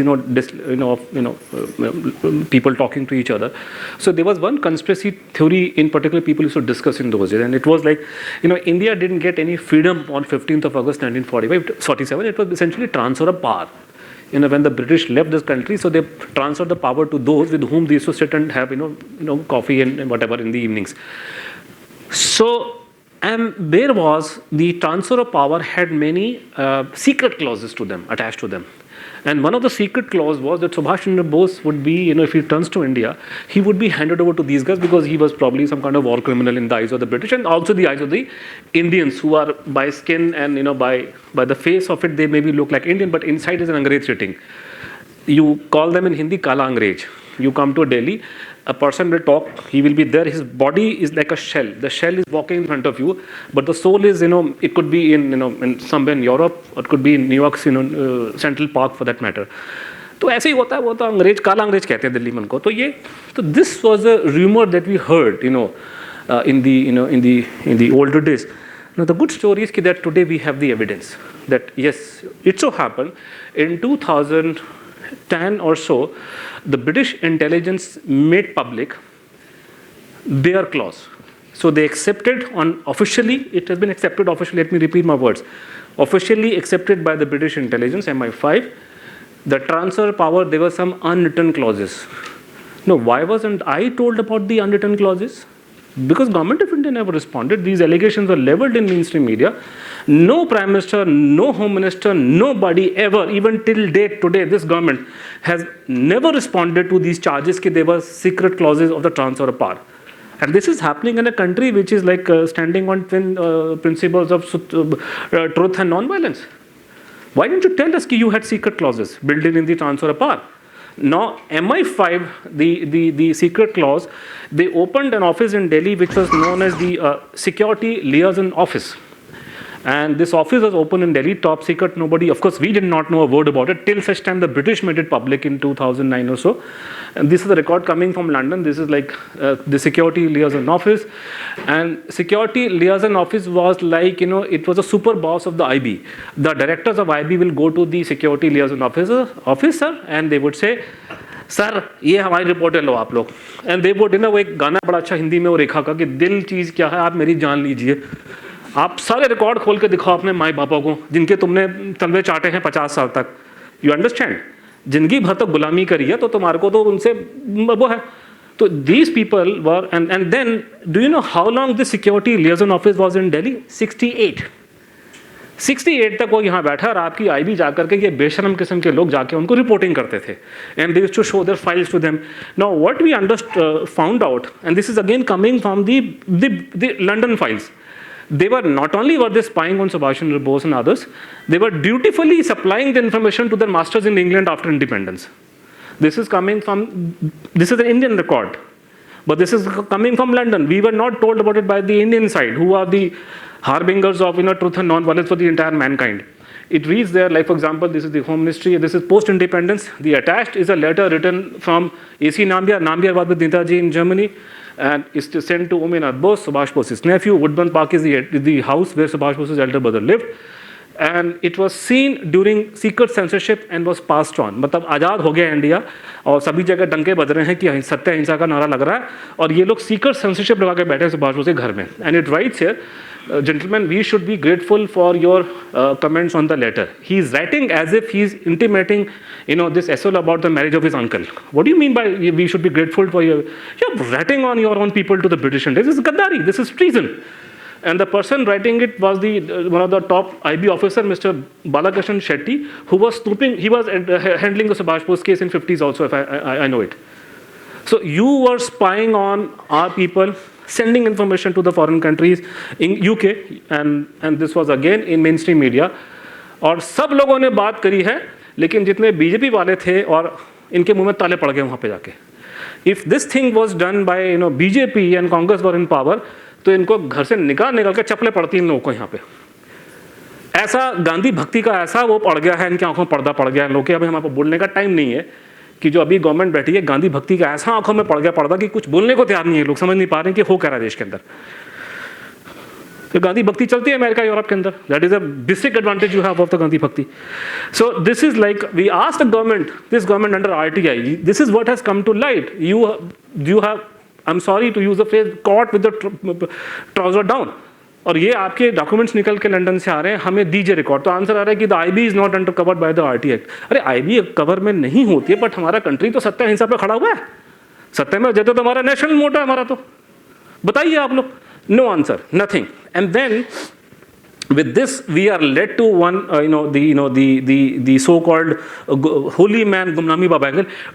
people talking to each other. So there was one conspiracy theory in particular people used to discuss in those days, and it was like, India didn't get any freedom on 15th of August 1947. It was essentially transfer of power. When the British left this country, so they transferred the power to those with whom they used to sit and have, coffee and whatever in the evenings. So, and there was, the transfer of power had many secret clauses to them, attached to them. And one of the secret clause was that Subhash Chandra Bose would be, if he turns to India, he would be handed over to these guys because he was probably some kind of war criminal in the eyes of the British and also the eyes of the Indians, who are by skin and, by the face of it, they maybe look like Indian, but inside is an Angrez sitting. You call them in Hindi, Kala Angrez. You come to Delhi, a person will talk, he will be there, his body is like a shell. The shell is walking in front of you, but the soul is, it could be in somewhere in Europe, or it could be in New York's, Central Park for that matter. तो ऐसे ही होता है, वो तो अंग्रेज, काला अंग्रेज कहते हैं दिल्ली में उनको. तो this was a rumor that we heard, in the older days. Now the good story is that today we have the evidence that yes, it so happened in 2010 or so, the British intelligence made public their clause. So they accepted officially, it has been accepted officially, let me repeat my words, officially accepted by the British intelligence, MI5, the transfer power, there were some unwritten clauses. Now, why wasn't I told about the unwritten clauses? Because government of India never responded. These allegations were leveled in mainstream media. No Prime Minister, no Home Minister, nobody ever, even till date today, this government has never responded to these charges that there were secret clauses of the transfer of power. And this is happening in a country which is like standing on twin principles of truth and non-violence. Why didn't you tell us that you had secret clauses built in the transfer of power? Now, MI5, the secret clause, they opened an office in Delhi which was known as the Security Liaison Office. And this office was open in Delhi, top secret, nobody, of course, we did not know a word about it till such time the British made it public in 2009 or so. And this is a record coming from London. This is like the Security Liaison Office. And Security Liaison Office was like, it was a super boss of the IB. The directors of IB will go to the Security Liaison officer and they would say, sir ये हमारी report लो आप लोग. And they would वो एक गाना बड़ा अच्छा हिंदी में वो रेखा का कि दिल चीज़ क्या है आप मेरी जान लीजिए. आप सारे रिकॉर्ड खोल के दिखाओ अपने माई पापा को जिनके तुमने तलवे चाटे हैं 50 साल तक. यू अंडरस्टैंड, जिंदगी भर तक गुलामी करी है तो तुम्हारे को तो उनसे वो है. तो these people were and then do you know how long this security liaison office was in Delhi? 68 तक वो यहाँ बैठा और आपकी आईबी जाकर के ये बेशरम किस्म के लोग जाके उनको रिपोर्टिंग करते थे. And they used to show their files to them. Now what we found out, and this is again coming from the London files. They were not only were they spying on Subhash Chandra Bose and others, they were dutifully supplying the information to their masters in England after independence. This is an Indian record, but this is coming from London. We were not told about it by the Indian side, who are the harbingers of truth and non-violence for the entire mankind. It reads there, like for example, this is the Home Ministry, this is post-independence. The attached is a letter written from A.C. Nambiar. Nambiar was with Netaji in Germany. And is sent to Bose, Subhash Bose's nephew. Woodburn Park is the house where Subhash Bose's elder brother lived. and it was seen during secret censorship and was passed on. मतलब आज़ाद हो गया India और सभी जगह डंके बज रहे हैं कि सत्य अहिंसा का नारा लग रहा है और ये लोग सीक्रेट सेंसरशिप लगा के बैठे हैं सुभाष बोस के घर में. And it writes here, gentlemen, we should be grateful for your comments on the letter. He is writing as if he is intimating, this essay about the marriage of his uncle. What do you mean by we should be grateful for your? You're ratting on your own people to the British India. This is Gaddari. This is treason. And the person writing it was one of the top IB officer, Mr. Balakrishnan Shetty, who was snooping. He was handling the Subhash Bose case in 50s also, if I know it. So you were spying on our people, sending information to the foreign countries in UK, and this was again in mainstream media. और सब लोगों ने बात करी है, लेकिन जितने BJP वाले थे और इनके मुंह में ताले पड़ गए वहाँ पे जाके. If this thing was done by BJP and Congress were in power, तो इनको घर से निकाल के चप्पलें पड़ती इन लोगों को यहाँ पे. ऐसा गांधी भक्ति का ऐसा वो पड़ गया है, इनकी आंखों में पर्दा पड़ गया है. लोगों के अभी हमारे पास बोलने का टाइम नहीं है कि जो अभी गवर्नमेंट बैठी है गांधी भक्ति का ऐसा आंखों में पड़ गया पर्दा कि कुछ बोलने को तैयार नहीं है. लोग समझ नहीं पा रहे हैं कि हो क्या रहा है देश के अंदर. तो गांधी भक्ति चलती है अमेरिका यूरोप के अंदर. That is a basic advantage you have of the Gandhi bhakti. So this is like we asked the government, this government under RTI, this is what has come to light. You have, I'm sorry to use the phrase, caught with the trouser down. और ये आपके documents निकल के London से आ रहे हैं, हमें दीजिए रिकॉर्ड. तो आंसर आ रहा है कि the IB is not under covered by the RT act. अरे IB कवर में नहीं होती है, बट हमारा कंट्री तो सत्य अहिंसा पे खड़ा हुआ है. सत्य में जैसे तो हमारा नेशनल मोटो है हमारा. तो बताइए आप लोग. No answer, nothing. And then with this we are led to one the so-called holy man Gumnami Baba.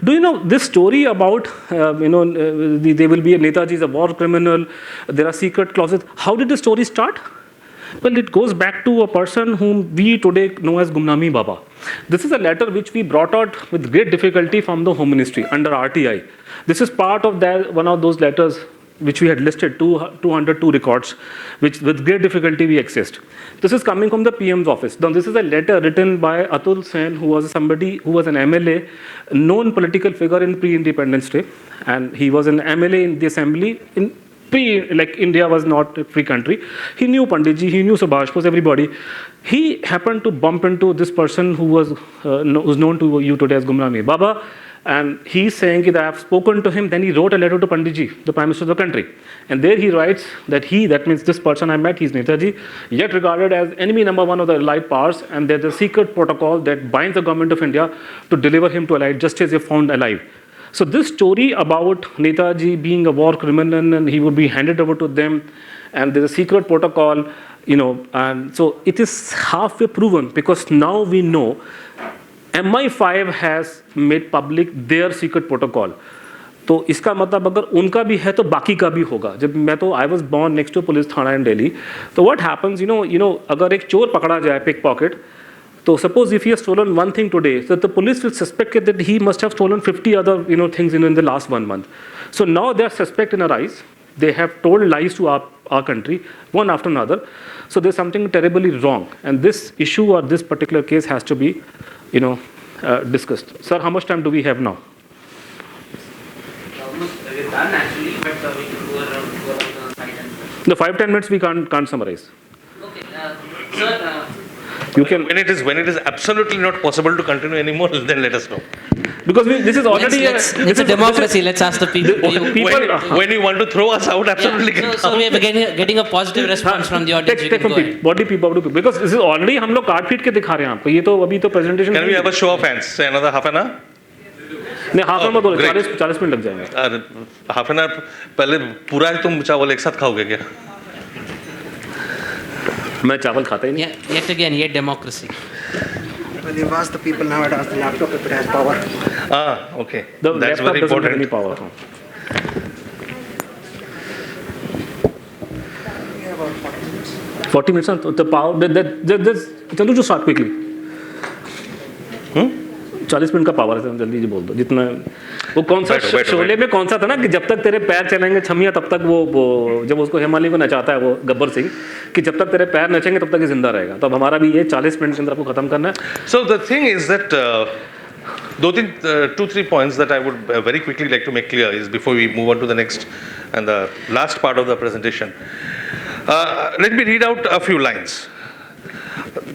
Do you know this story about there will be a Netaji is a war criminal, there are secret clauses? How did the story start? Well, it goes back to a person whom we today know as Gumnami Baba. This is a letter which we brought out with great difficulty from the Home Ministry under RTI. This is part of one of those letters which we had listed, 202 records, which with great difficulty we accessed. This is coming from the PM's office. Now, this is a letter written by Atul Sen, who was somebody who was an MLA, known political figure in pre-independence day, and he was an MLA in the assembly in India was not a free country. He knew Panditji, he knew Subhash Bose, everybody. He happened to bump into this person who was known to you today as Gumnami Baba. And he's saying that I have spoken to him. Then he wrote a letter to Panditji, the Prime Minister of the country. And there he writes that that means this person I met, he's Netaji, yet regarded as enemy number one of the Allied powers. And there's a secret protocol that binds the government of India to deliver him to Allied justice if found alive. So this story about Netaji being a war criminal and he would be handed over to them, and there's a secret protocol, and so it is halfway proven because now we know MI5 has made public their secret protocol. तो इसका मतलब अगर उनका भी है तो बाकी का भी होगा. जब मैं तो I was born next to police थाना in Delhi. तो what happens, अगर एक चोर पकड़ा जाए pick pocket, तो suppose if he has stolen one thing today, so the police will suspect that he must have stolen 50 other things in the last 1 month. So now they are suspect in a rise. They have told lies to our country one after another. So there's something terribly wrong, and this issue or this particular case has to be discussed. Sir, how much time do we have now? We're done actually, but we can go around 5-10 minutes. The 5-10 minutes we can't summarize. Okay, sir. You can. When it is absolutely not possible to continue anymore, then let us know. Because this is already it's a democracy. Let's ask the people. When you want to throw us out, absolutely. Yeah. So we are getting a positive response from the audience. Take from people. What do people do? Because this is already हम लोग काट पीट के दिखा रहे हैं आपको. ये तो अभी तो presentation. Can we have a show of hands? Say another half an hour. नहीं half an hour बोलो 40 मिनट लग जाएंगे. Half an hour पहले पूरा तुम चावल एक साथ खाओगे क्या? मैं चावल खाता ही नहीं. Yet again, yet democracy. Well, you've asked the people, now I'd ask the laptop if it has power. Okay. The That's laptop very doesn't important. have any power. 40 minutes. The power. चलो जो start quickly. 40 minute का power है, जल्दी जी बोल दो. जितना वो कौन सा शोले में कौन सा था ना कि जब तक तेरे पैर चलेंगे छमिया तब तक वो जब उसको हेमाली को नचाता है वो गब्बर सिंह कि जब तक तेरे पैर नचेंगे तब तक ये जिंदा रहेगा. तो अब हमारा भी ये 40 मिनट के अंदर आपको खत्म करना है. So the thing is that 2-3 points that I would very quickly like to make clear is before we move on to the next and the last part of the presentation. Let me read out a few lines.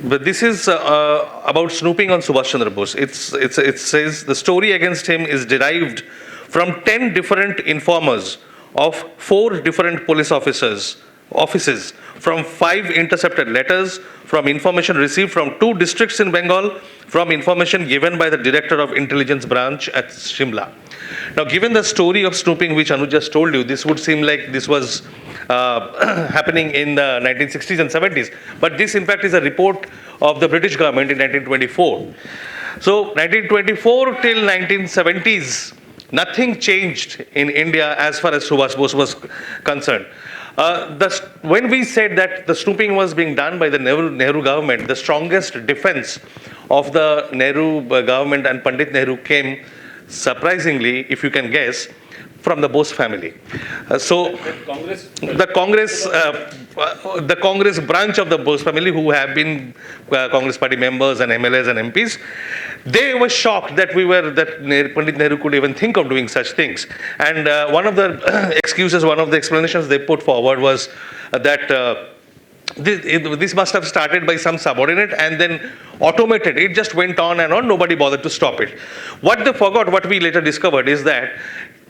But this is about snooping on Subhash Chandra Bose. It says the story against him is derived from 10 different informers of 4 different police offices, from 5 intercepted letters, from information received from 2 districts in Bengal, from information given by the director of intelligence branch at Shimla. Now, given the story of snooping which Anuj just told you, this would seem like this was happening in the 1960s and 70s. But this, in fact, is a report of the British government in 1924. So, 1924 till 1970s, nothing changed in India as far as Subhash Bose was concerned. When we said that the snooping was being done by the Nehru government, the strongest defense of the Nehru government and Pandit Nehru came, surprisingly, if you can guess, from the Bose family. The Congress branch of the Bose family, who have been Congress party members and MLAs and MPs, they were shocked that Pandit Nehru could even think of doing such things. And one of the excuses, one of the explanations they put forward was that this must have started by some subordinate and then automated. It just went on and on. Nobody bothered to stop it. What they forgot, what we later discovered, is that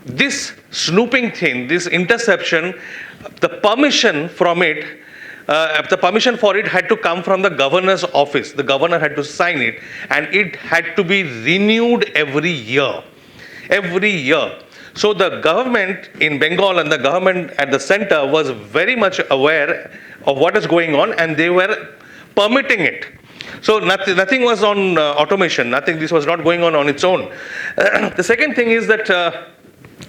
this snooping thing, this interception, the permission for it had to come from the governor's office. The governor had to sign it, and it had to be renewed every year. Every year. So the government in Bengal and the government at the center was very much aware of what is going on, and they were permitting it. So nothing was on automation. This was not going on its own. The second thing is that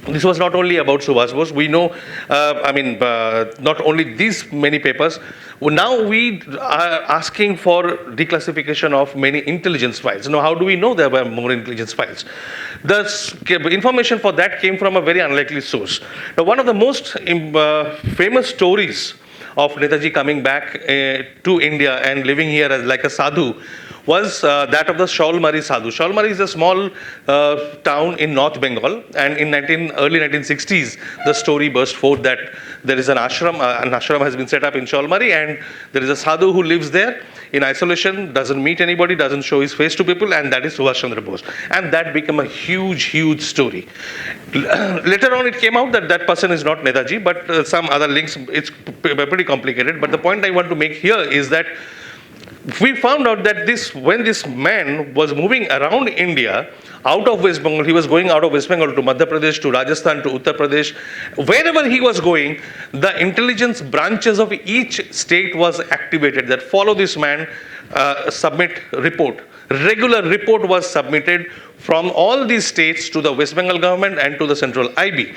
this was not only about Subhash Bose. We know, not only these many papers. Now we are asking for declassification of many intelligence files. Now, how do we know there were more intelligence files? The information for that came from a very unlikely source. Now, one of the most famous stories of Netaji coming back to India and living here as like a sadhu was that of the Shaulmari Sadhu. Shaulmari is a small town in North Bengal, and in early 1960s, the story burst forth that there is an ashram. An ashram has been set up in Shaulmari, and there is a sadhu who lives there in isolation, doesn't meet anybody, doesn't show his face to people, and that is Subhash Chandra Bose. And that became a huge, huge story. Later on, it came out that that person is not Netaji, but some other links. It's pretty complicated. But the point I want to make here is that we found out that when this man was moving around India, out of West Bengal, he was going out of West Bengal to Madhya Pradesh, to Rajasthan, to Uttar Pradesh. Wherever he was going, the intelligence branches of each state was activated that follow this man, submit report. Regular report was submitted from all these states to the West Bengal government and to the central IB.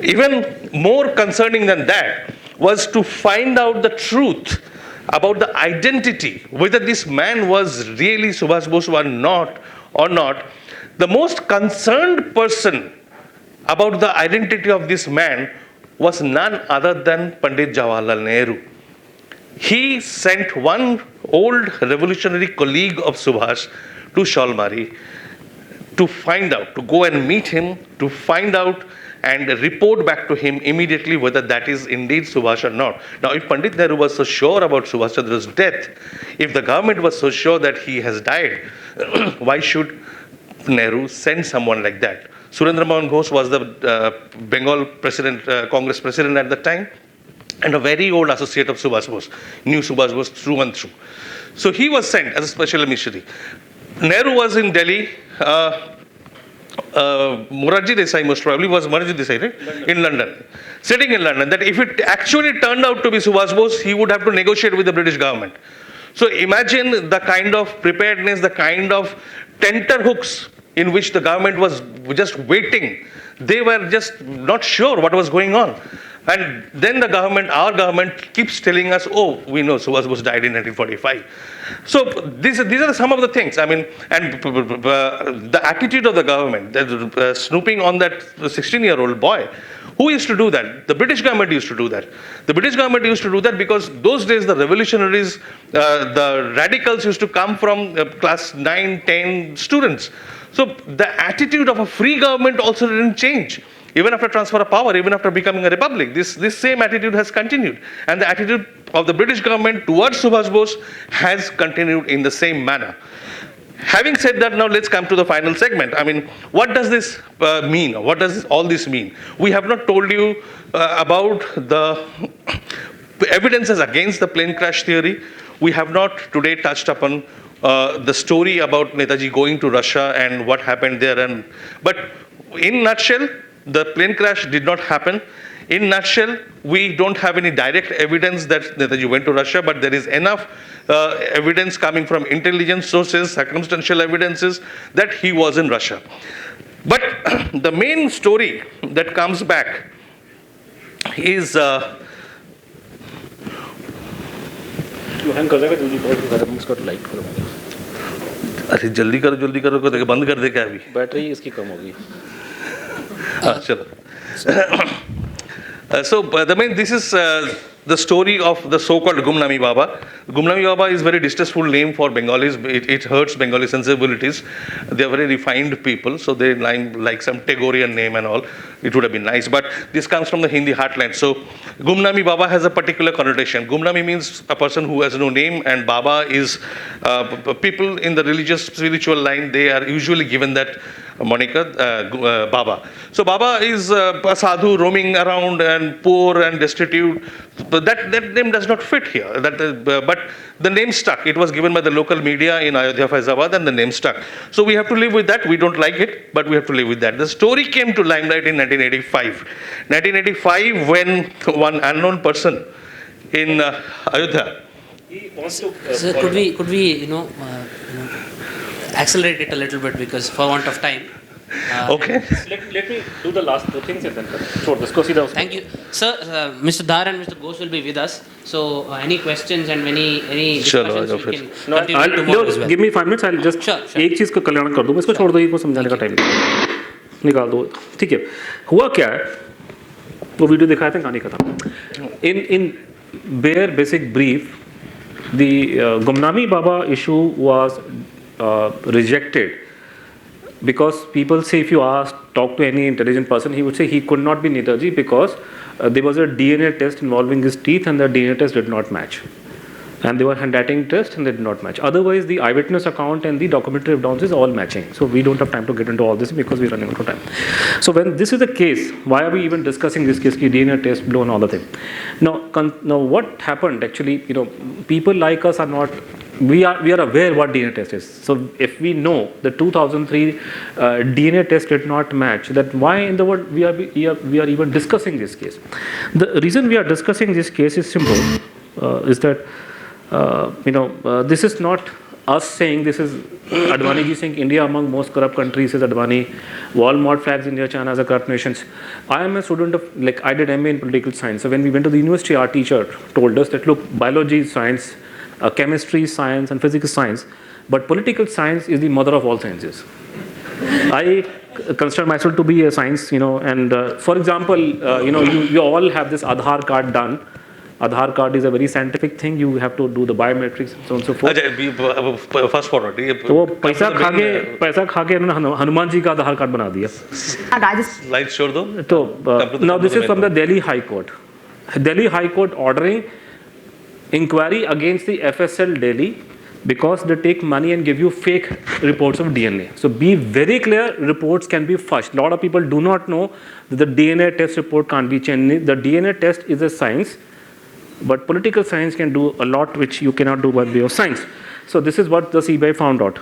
Even more concerning than that was to find out the truth about the identity, whether this man was really Subhash Bose or not. The most concerned person about the identity of this man was none other than Pandit Jawaharlal Nehru. He sent one old revolutionary colleague of Subhash to Shaulmari to find out, to go and meet him, to find out and report back to him immediately whether that is indeed Subhash or not. Now, if Pandit Nehru was so sure about Subhash Chandra's death, if the government was so sure that he has died, why should Nehru send someone like that? Surendra Mohan Ghosh was the Bengal president, Congress president at the time, and a very old associate of Subhash Bose, knew Subhash Bose through and through. So he was sent as a special emissary. Nehru was in Delhi. Morarji Desai most probably was Morarji Desai, right? In London. Sitting in London, that if it actually turned out to be Subhash Bose, he would have to negotiate with the British government. So imagine the kind of preparedness, the kind of tenterhooks in which the government was just waiting. They were just not sure what was going on. And then the government, our government, keeps telling us, oh, we know Subhash Bose died in 1945. So these are some of the things. I mean, and the attitude of the government, snooping on that 16-year-old boy. Who used to do that? The British government used to do that. The British government used to do that because those days the revolutionaries, the radicals used to come from class 9, 10 students. So the attitude of a free government also didn't change. Even after transfer of power, even after becoming a republic, this same attitude has continued. And the attitude of the British government towards Subhash Bose has continued in the same manner. Having said that, now let's come to the final segment. I mean, what does this mean? What does all this mean? We have not told you about the evidences against the plane crash theory. We have not today touched upon the story about Netaji going to Russia and what happened there. But in nutshell, the plane crash did not happen. In nutshell, we don't have any direct evidence that Netaji went to Russia, but there is enough evidence coming from intelligence sources, circumstantial evidences that he was in Russia. But the main story that comes back is अरे जल्दी करो को देखे बंद कर दे क्या अभी battery इसकी कम होगी चलो so this is the story of the so-called Gumnami Baba. Gumnami Baba is a very distasteful name for Bengalis. It hurts Bengali sensibilities. They are very refined people, so they like some Tagorian name and all. It would have been nice, but this comes from the Hindi heartland. So Gumnami Baba has a particular connotation. Gumnami means a person who has no name, and Baba is people in the religious spiritual line. They are usually given that moniker, Baba. So Baba is a sadhu roaming around and poor and destitute. But that name does not fit here. But the name stuck. It was given by the local media in Ayodhya, Faizabad, and the name stuck. So we have to live with that. We don't like it, but we have to live with that. The story came to limelight in 1985. 1985, when one unknown person in Ayodhya. So could we accelerate it a little bit because for want of time. Okay. Let me do the last two things and then sure, let's go see the. Thank you, sir. Mr. Dhar and Mr. Bose will be with us. So any questions and any discussions we can continue tomorrow as well. Give me 5 minutes. I'll just एक चीज का कल्याण कर दूँ. इसको छोड़ दो. इसको समझाने का टाइम निकाल दो. ठीक है. हुआ क्या है? वो वीडियो दिखाया था कहानी खत्म. In bare basic brief, the Gumnami Baba issue was rejected. Because people say if you talk to any intelligent person, he would say he could not be Netaji because there was a DNA test involving his teeth and the DNA test did not match. And they were handwriting test and they did not match. Otherwise, the eyewitness account and the documentary evidence is all matching. So we don't have time to get into all this because we're running out of time. So when this is the case, why are we even discussing this case, DNA test, blow and all the thing? Now what happened actually, people like us are not, we are aware what DNA test is. So if we know the 2003 DNA test did not match, that why in the world we are even discussing this case? The reason we are discussing this case is simple, is that this is not us saying, this is Advani ji saying India among most corrupt countries is Advani. Walmart flags India, China as a corrupt nations. I am a student of, I did MA in political science. So when we went to the university, our teacher told us that look, biology is science, chemistry is science, and physics is science, but political science is the mother of all sciences. I consider myself to be a science, and for example, you all have this Aadhaar card done. Aadhaar card is a very scientific thing. You have to do the biometrics and so on and so forth. Fast forward. तो वो पैसा खा के हनुमान जी का आधार card बना दिया. Slide show दो. तो now this is from the Delhi High Court. Delhi High Court ordering inquiry against the FSL Delhi because they take money and give you fake reports of DNA. So be very clear, reports can be fudged. A lot of people do not know that the DNA test report can't be changed. The DNA test is a science, but political science can do a lot which you cannot do by way of science. So this is what the CBI found out.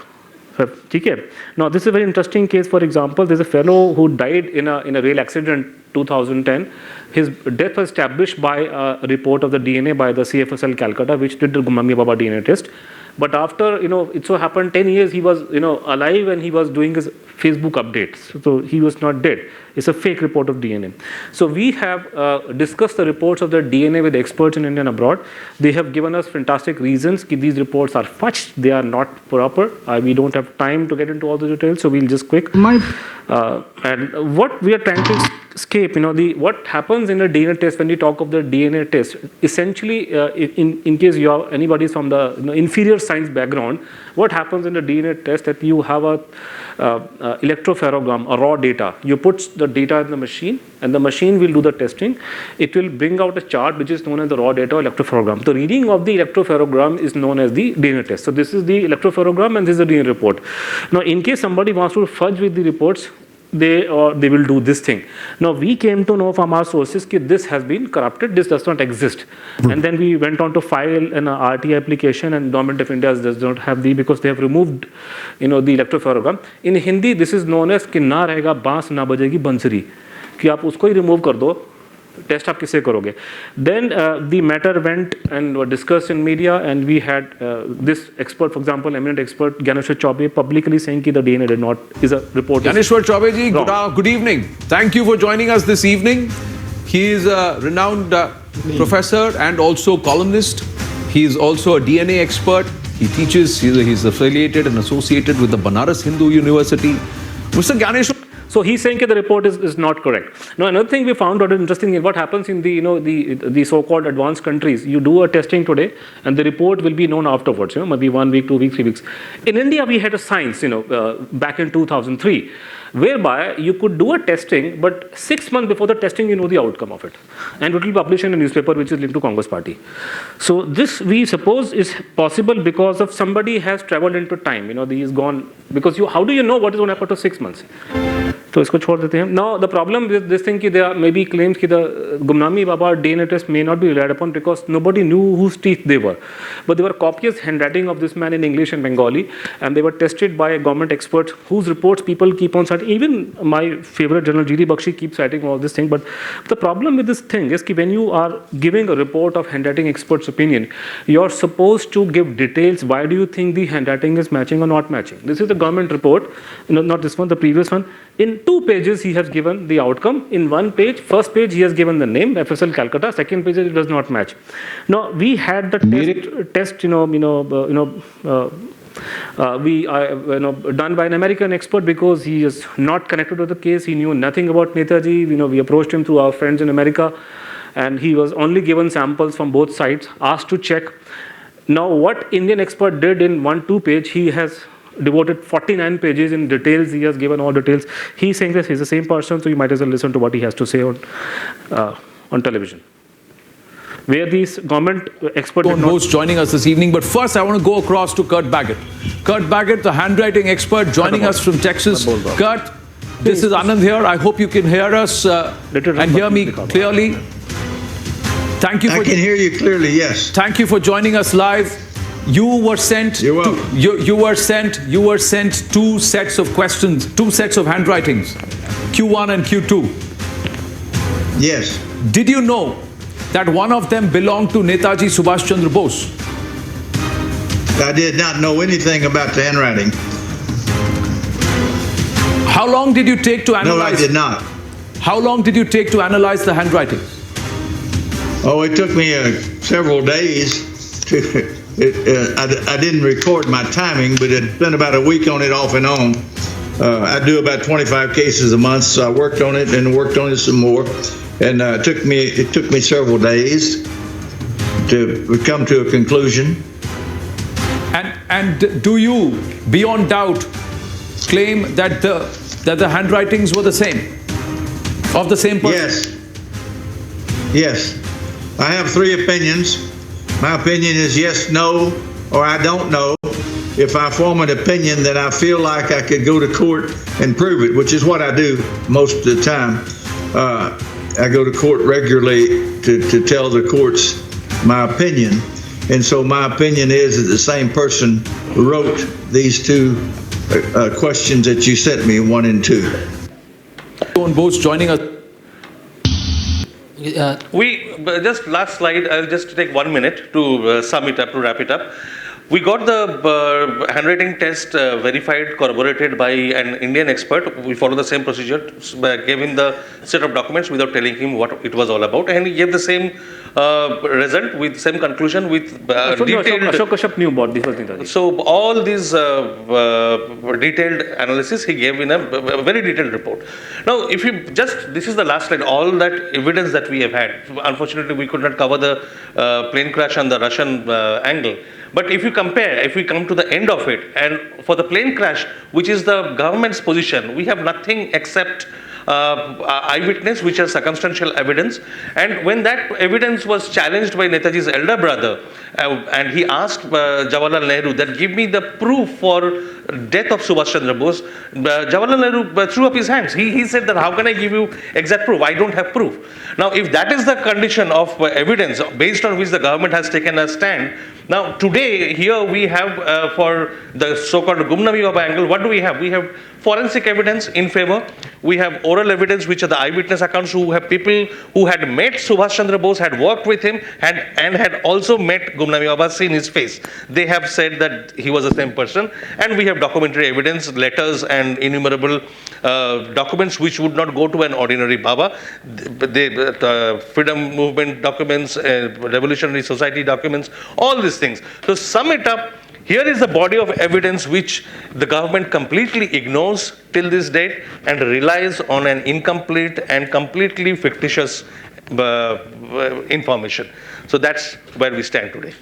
Now this is a very interesting case. For example, there's a fellow who died in a rail accident 2010. His death was established by a report of the DNA by the CFSL Calcutta, which did the Gumnami Baba DNA test. But after, it so happened 10 years he was, alive and he was doing his Facebook updates. So he was not dead. It's a fake report of DNA. So we have discussed the reports of the DNA with experts in India and abroad. They have given us fantastic reasons that these reports are fudged. They are not proper. We don't have time to get into all the details, so we'll just quick. And what we are trying to escape, what happens in a DNA test when we talk of the DNA test, essentially, in case you have anybody from the inferior science background, what happens in the DNA test that you have electropherogram, or raw data. You put the data in the machine, and the machine will do the testing. It will bring out a chart which is known as the raw data electropherogram. The reading of the electropherogram is known as the DNA test. So this is the electropherogram, and this is the DNA report. Now, in case somebody wants to fudge with the reports, they will do this thing. Now, we came to know from our sources that this has been corrupted, this does not exist. And then we went on to file an RT application, and Government of India does not have because they have removed, the electropherogram. In Hindi, this is known as कि ना रहेगा बांस ना बजेगी बंसरी, कि आप उसको ही remove कर दो, टेस्ट आप किसे करोगे. Then the matter went and were discussed in media, and we had this expert, for example, eminent expert Gyaneshwar Chaubey, publicly saying that the DNA is a report. Gyaneshwar Chaubey ji, good evening. Thank you for joining us this evening. He is a renowned professor and also columnist. He is also a DNA expert. He teaches, he's affiliated and associated with the Banaras Hindu University. Mr. Gyaneshwar. So he's saying that the report is not correct. Now, another thing we found out interesting is what happens in the so-called advanced countries. You do a testing today, and the report will be known afterwards. Maybe 1 week, 2 weeks, 3 weeks. In India, we had a science, back in 2003, whereby you could do a testing, but 6 months before the testing, you know the outcome of it, and it will be published in a newspaper which is linked to Congress Party. So this, we suppose, is possible because of somebody has traveled into time. He is gone, because how do you know what is going to happen to 6 months? So isko chhod dete hain. Now the problem with this thing, there are maybe claims that the Gumnami Baba DNA test may not be relied upon because nobody knew whose teeth they were. But there were copious handwriting of this man in English and Bengali, and they were tested by a government expert whose reports people keep on citing. Even my favorite journal, G.D. Bakshi, keeps citing all this thing. But the problem with this thing is that when you are giving a report of handwriting expert's opinion, you're supposed to give details. Why do you think the handwriting is matching or not matching? This is the government report, not this one, the previous one. In 2 pages, he has given the outcome. In 1 page, first page, he has given the name, FSL Calcutta. Second page, it does not match. Now, we had the test, done by an American expert because he is not connected to the case. He knew nothing about Netaji. We approached him through our friends in America, and he was only given samples from both sides, asked to check. Now, what Indian expert did in 1-2 page, he has devoted 49 pages in details. He has given all details. He's saying this, he's the same person, so you might as well listen to what he has to say on television. Where these government experts Bose joining us this evening, but first I want to go across to Kurt Baggett. Kurt Baggett, the handwriting expert, joining us from Texas. Kurt, this is Anand here. I hope you can hear us and hear me clearly. Thank you. I can hear you clearly, yes. Thank you for joining us live. You were sent. You're welcome. You were sent 2 sets of questions, 2 sets of handwritings, Q1 and Q2. Yes. Did you know that one of them belonged to Netaji Subhash Chandra Bose? I did not know anything about the handwriting. How long did you take to analyze? No, I did not. How long did you take to analyze the handwritings? Oh, it took me several days to. I didn't record my timing, but I'd spent about a week on it off and on. I do about 25 cases a month, so I worked on it and worked on it some more. And it took me several days to come to a conclusion. And do you, beyond doubt, claim that the handwritings were the same, of the same person? Yes. I have 3 opinions. My opinion is yes, no, or I don't know. If I form an opinion that I feel like I could go to court and prove it, which is what I do most of the time. I go to court regularly to tell the courts my opinion. And so my opinion is that the same person wrote these 2 questions that you sent me, 1 and 2. Bose joining us. Just last slide, I'll just take 1 minute to sum it up, to wrap it up. We got the handwriting test verified, corroborated by an Indian expert. We followed the same procedure, gave him the set of documents without telling him what it was all about, and he gave the same result with same conclusion with detailed. Ashok Kashyap knew about this. So all these detailed analysis he gave in a very detailed report. Now, if you this is the last slide. All that evidence that we have had. Unfortunately, we could not cover the plane crash and the Russian angle. But if you compare, if we come to the end of it, and for the plane crash, which is the government's position, we have nothing except eyewitness, which is circumstantial evidence. And when that evidence was challenged by Netaji's elder brother, and he asked Jawaharlal Nehru that give me the proof for death of Subhash Chandra Bose, Jawaharlal Nehru threw up his hands. He said that how can I give you exact proof? I don't have proof. Now, if that is the condition of evidence based on which the government has taken a stand, now today here we have for the so-called Gumnami Baba angle, what do we have? We have forensic evidence in favor. We have oral evidence, which are the eyewitness accounts, who have people who had met Subhash Chandra Bose, had worked with him, and had also met Gumnami Baba, seen his face. They have said that he was the same person. And we have documentary evidence, letters and innumerable documents which would not go to an ordinary Baba. The freedom movement documents, revolutionary society documents, all these things. So sum it up, here is the body of evidence which the government completely ignores till this date and relies on an incomplete and completely fictitious information. So that's where we stand today.